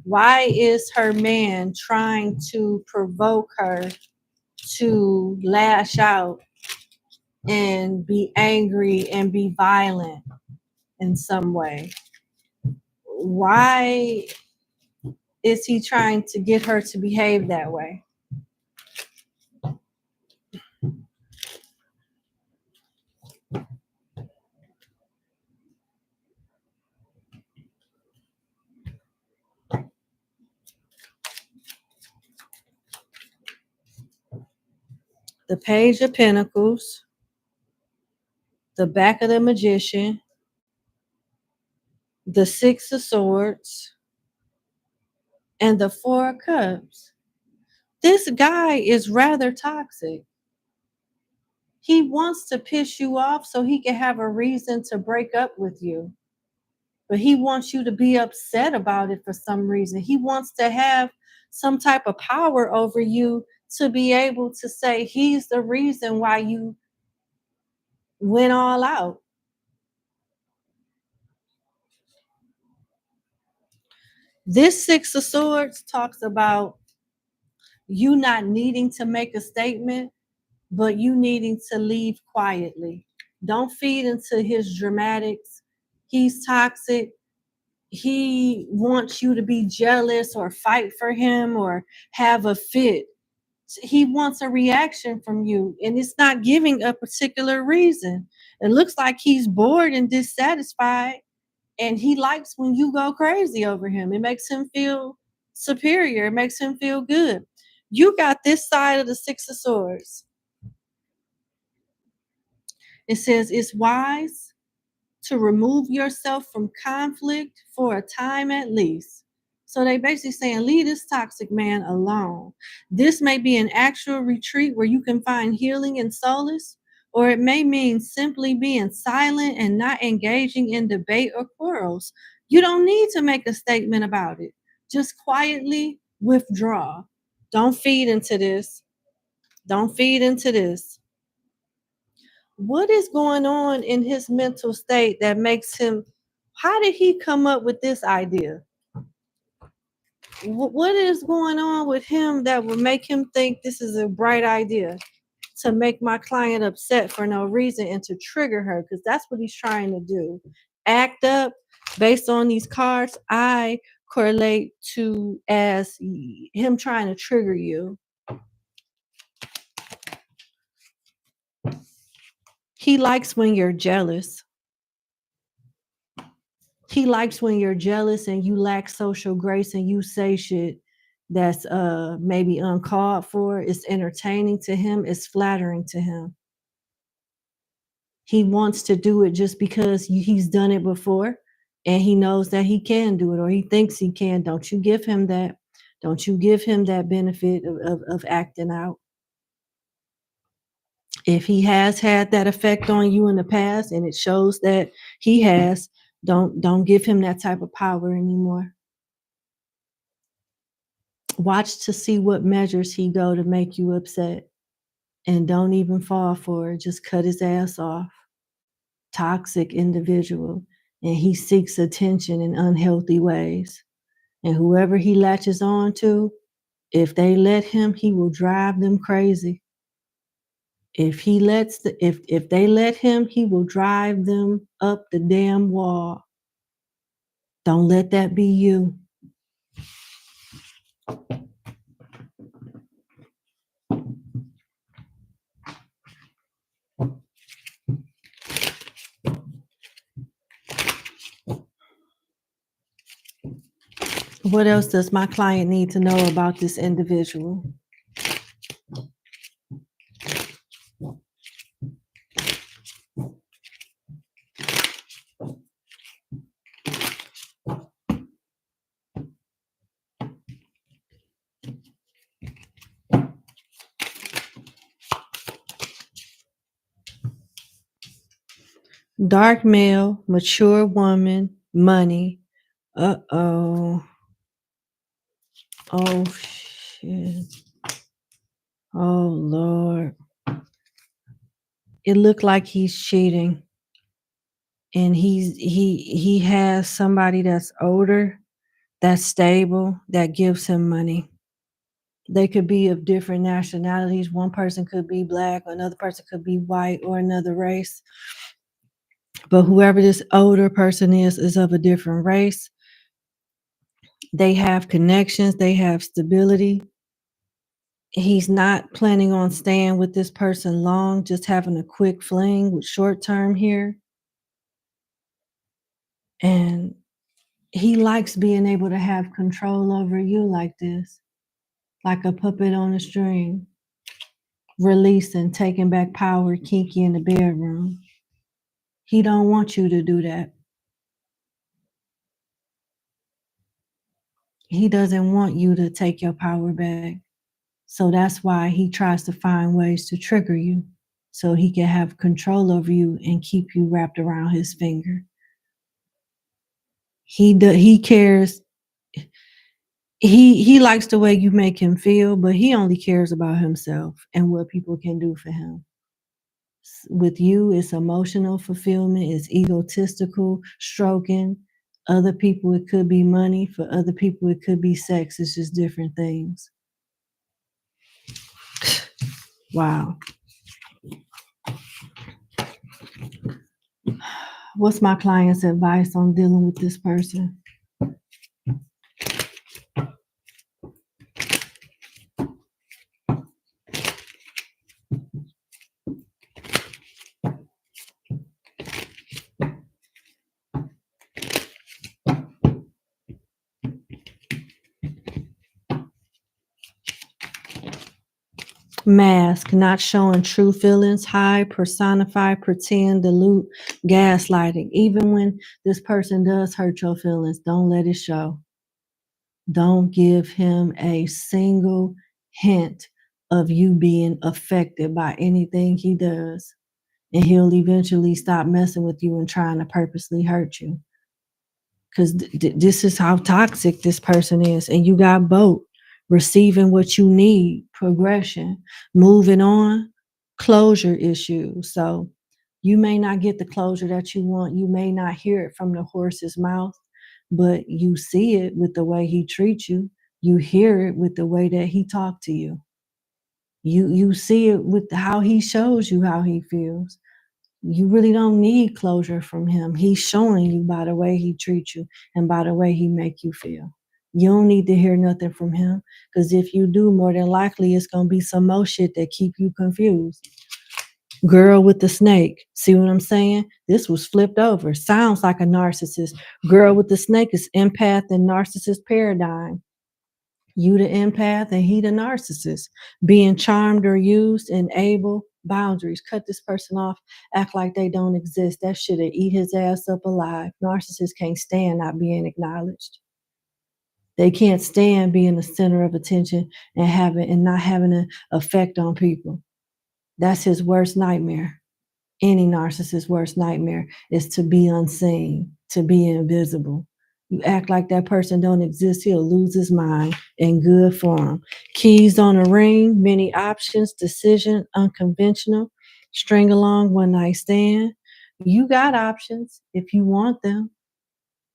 why is her man trying to provoke her to lash out and be angry and be violent in some way? Why is he trying to get her to behave that way? The Page of Pentacles, the back of the Magician, the Six of Swords, and the Four of Cups. This guy is rather toxic. He wants to piss you off so he can have a reason to break up with you. But he wants you to be upset about it for some reason. He wants to have some type of power over you to be able to say he's the reason why you went all out. This Six of Swords talks about you not needing to make a statement, but you needing to leave quietly. Don't feed into his dramatics. He's toxic. He wants you to be jealous or fight for him or have a fit. He wants a reaction from you, and it's not giving a particular reason. It looks like he's bored and dissatisfied, and he likes when you go crazy over him. It makes him feel superior, it makes him feel good. You got this side of the Six of Swords. It says it's wise to remove yourself from conflict for a time at least. So they basically saying, leave this toxic man alone. This may be an actual retreat where you can find healing and solace, or it may mean simply being silent and not engaging in debate or quarrels. You don't need to make a statement about it. Just quietly withdraw. Don't feed into this. Don't feed into this. What is going on in his mental state that makes him, how did he come up with this idea? What is going on with him that would make him think this is a bright idea to make my client upset for no reason and to trigger her? Because that's what he's trying to do. Act up. Based on these cards, I correlate to as him trying to trigger you. He likes when you're jealous. He likes when you're jealous and you lack social grace and you say shit that's maybe uncalled for. It's entertaining to him, it's flattering to him. He wants to do it just because he's done it before and he knows that he can do it, or he thinks he can. Don't you give him that. Don't you give him that benefit of acting out. If he has had that effect on you in the past and it shows that he has, don't give him that type of power anymore. Watch to see what measures he go to make you upset, and don't even fall for it. Just cut his ass off. Toxic individual, and he seeks attention in unhealthy ways. And whoever he latches on to, if they let him, he will drive them crazy. If they let him, he will drive them up the damn wall. Don't let that be you. What else does my client need to know about this individual? Dark male, mature woman, money. Uh-oh. Oh, shit. Oh, Lord. It looked like he's cheating. And he has somebody that's older, that's stable, that gives him money. They could be of different nationalities. One person could be black, another person could be white, or another race. But whoever this older person is of a different race. They have connections, they have stability. He's not planning on staying with this person long, just having a quick fling with short term here. And he likes being able to have control over you like this, like a puppet on a string, releasing, taking back power, kinky in the bedroom. He don't want you to do that. He doesn't want you to take your power back. So that's why he tries to find ways to trigger you so he can have control over you and keep you wrapped around his finger. He cares. He likes the way you make him feel, but he only cares about himself and what people can do for him. with you, it's emotional fulfillment, it's egotistical, stroking. Other people, it could be money. For other people, it could be sex. It's just different things. Wow. What's my client's advice on dealing with this person? Mask, not showing true feelings, hide, personify, pretend, dilute, gaslighting. Even when this person does hurt your feelings, don't let it show. Don't give him a single hint of you being affected by anything he does. And he'll eventually stop messing with you and trying to purposely hurt you. Because this is how toxic this person is. And you got both. Receiving what you need, progression, moving on, closure issues. So you may not get the closure that you want. You may not hear it from the horse's mouth, but you see it with the way he treats you. You hear it with the way that he talks to you. You see it with how he shows you how he feels. You really don't need closure from him. He's showing you by the way he treats you and by the way he make you feel. You don't need to hear nothing from him, because if you do, more than likely it's gonna be some more shit that keep you confused. Girl with the snake. See what I'm saying? This was flipped over. Sounds like a narcissist. Girl with the snake is empath and narcissist paradigm. You the empath and he the narcissist. Being charmed or used, enable boundaries. Cut this person off, act like they don't exist. That shit'll eat his ass up alive. Narcissists can't stand not being acknowledged. They can't stand being the center of attention and not having an effect on people. That's his worst nightmare. Any narcissist's worst nightmare is to be unseen, to be invisible. You act like that person don't exist, he'll lose his mind in good form. Keys on a ring, many options, decision, unconventional, string along, one night stand. You got options if you want them.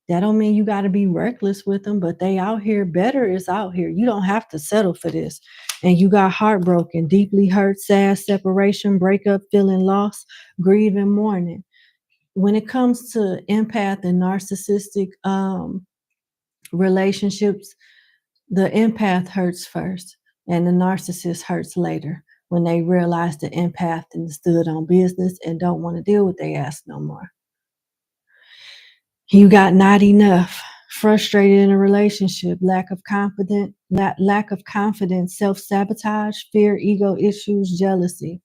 That don't mean you got to be reckless with them, but they out here. Better is out here. You don't have to settle for this. And you got heartbroken, deeply hurt, sad, separation, breakup, feeling lost, grieving, mourning. When it comes to empath and narcissistic relationships, the empath hurts first and the narcissist hurts later when they realize the empath stood on business and don't want to deal with their ass no more. You got not enough, frustrated in a relationship, lack of confidence, self-sabotage, fear, ego issues, jealousy.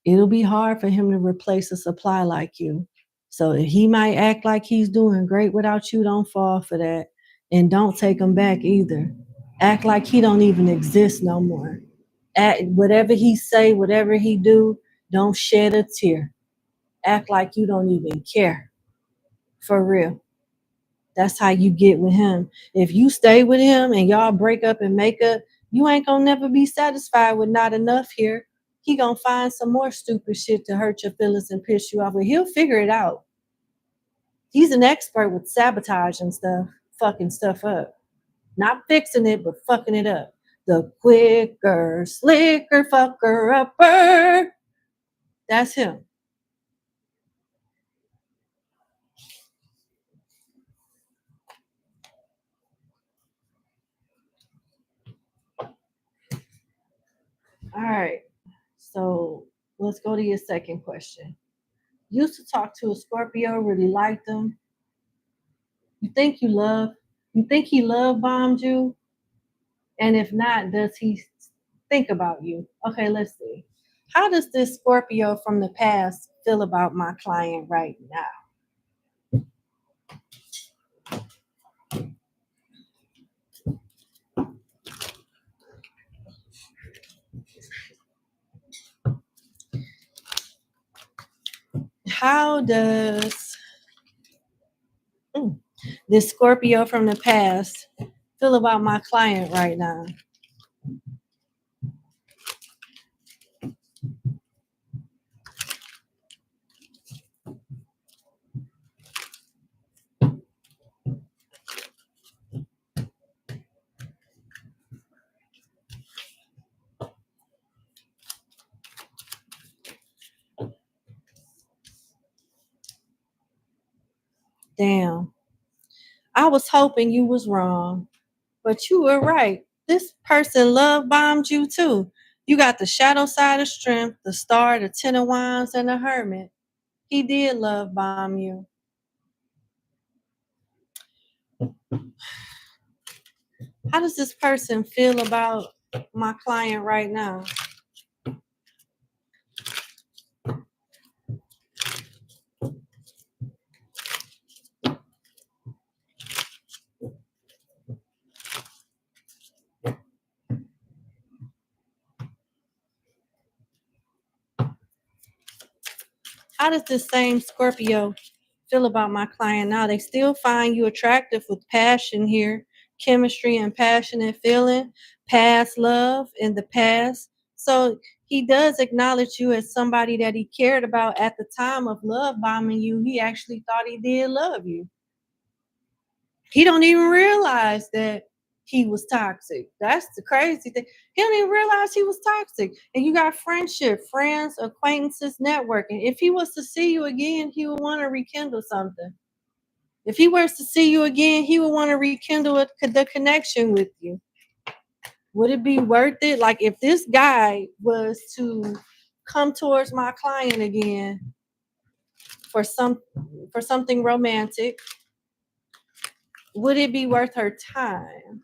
It'll be hard for him to replace a supply like you. So he might act like he's doing great without you. Don't fall for that. And don't take him back either. Act like he don't even exist no more. Whatever he say, whatever he do, don't shed a tear. Act like you don't even care. For real. That's how you get with him. If you stay with him and y'all break up and make up, you ain't gonna never be satisfied with not enough here. He gonna find some more stupid shit to hurt your feelings and piss you off, but he'll figure it out. He's an expert with sabotage and stuff, fucking stuff up. Not fixing it, but fucking it up. The quicker, slicker, fucker upper. That's him. All right. So let's go to your second question. Used to talk to a Scorpio, really liked them. You think he love bombed you? And if not, does he think about you? Okay, let's see. How does this Scorpio from the past feel about my client right now? How does this Scorpio from the past feel about my client right now? Damn. I was hoping you was wrong, but you were right. This person love bombed you too. You got the shadow side of strength, the star, the 10 of wands, and the hermit. He did love bomb you. How does this person feel about my client right now? How does this same Scorpio feel about my client now? They still find you attractive with passion here, chemistry and passionate feeling, past love in the past. So he does acknowledge you as somebody that he cared about at the time of love bombing you. He actually thought he did love you. He don't even realize that he was toxic. That's the crazy thing. He don't even realize he was toxic. And you got friendship, friends, acquaintances, networking. If he was to see you again, he would want to rekindle something. If he was to see you again, he would want to rekindle the connection with you. Would it be worth it? Like if this guy was to come towards my client again for something romantic, would it be worth her time?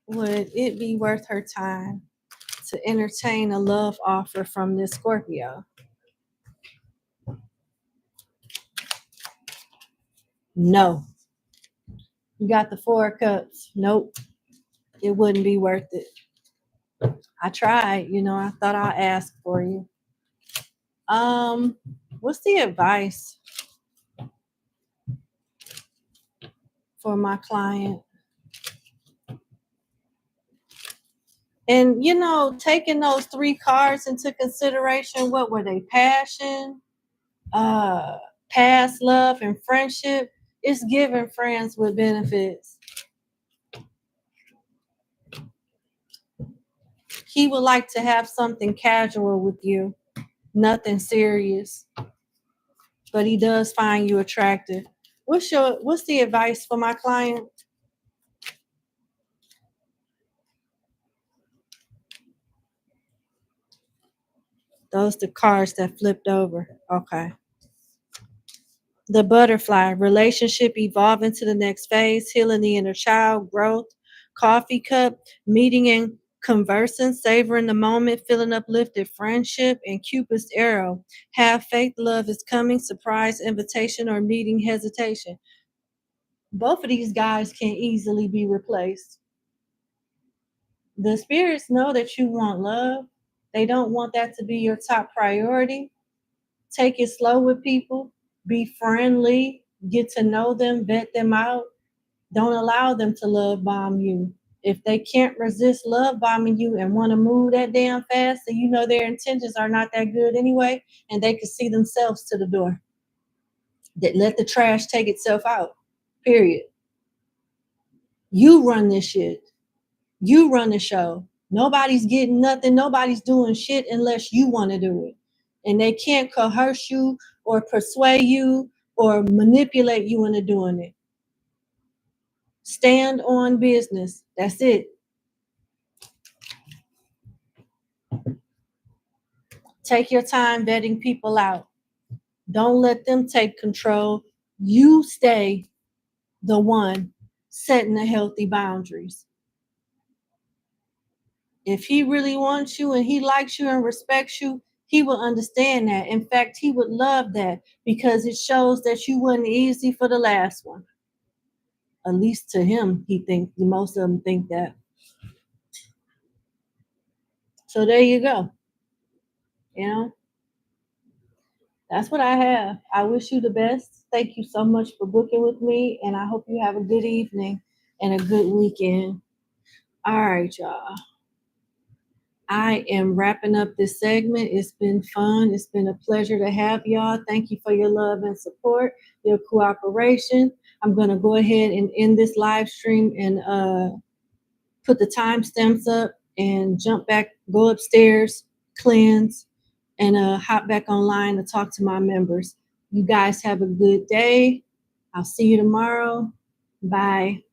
Would it be worth her time to entertain a love offer from this Scorpio? No. You got the 4 of Cups. Nope. It wouldn't be worth it. I tried, I thought I'll ask for you. What's the advice for my client? And taking those 3 cards into consideration, what were they? Passion, past love, and friendship. It's giving friends with benefits. He would like to have something casual with you, nothing serious, but he does find you attractive. What's the advice for my client? Those the cards that flipped over. Okay. The butterfly, relationship evolving to the next phase, healing the inner child, growth, coffee cup, meeting and conversing, savoring the moment, feeling uplifted, friendship, and Cupid's arrow. Have faith, love is coming, surprise, invitation, or meeting hesitation. Both of these guys can easily be replaced. The spirits know that you want love. They don't want that to be your top priority. Take it slow with people. Be friendly. Get to know them. Vet them out. Don't allow them to love bomb you. If they can't resist love bombing you and want to move that damn fast, then you know their intentions are not that good anyway, and they can see themselves to the door. That let the trash take itself out. Period. You run this shit. You run the show. Nobody's getting nothing. Nobody's doing shit unless you want to do it. And they can't coerce you or persuade you or manipulate you into doing it. Stand on business. That's it. Take your time vetting people out. Don't let them take control. You stay the one setting the healthy boundaries. If he really wants you and he likes you and respects you, he will understand that. In fact, he would love that because it shows that you wasn't easy for the last one. At least to him, he thinks, most of them think that. So there you go. That's what I have. I wish you the best. Thank you so much for booking with me, and I hope you have a good evening and a good weekend. All right, y'all. I am wrapping up this segment. It's been fun. It's been a pleasure to have y'all. Thank you for your love and support, your cooperation. I'm going to go ahead and end this live stream and put the timestamps up and jump back, go upstairs, cleanse, and hop back online to talk to my members. You guys have a good day. I'll see you tomorrow. Bye.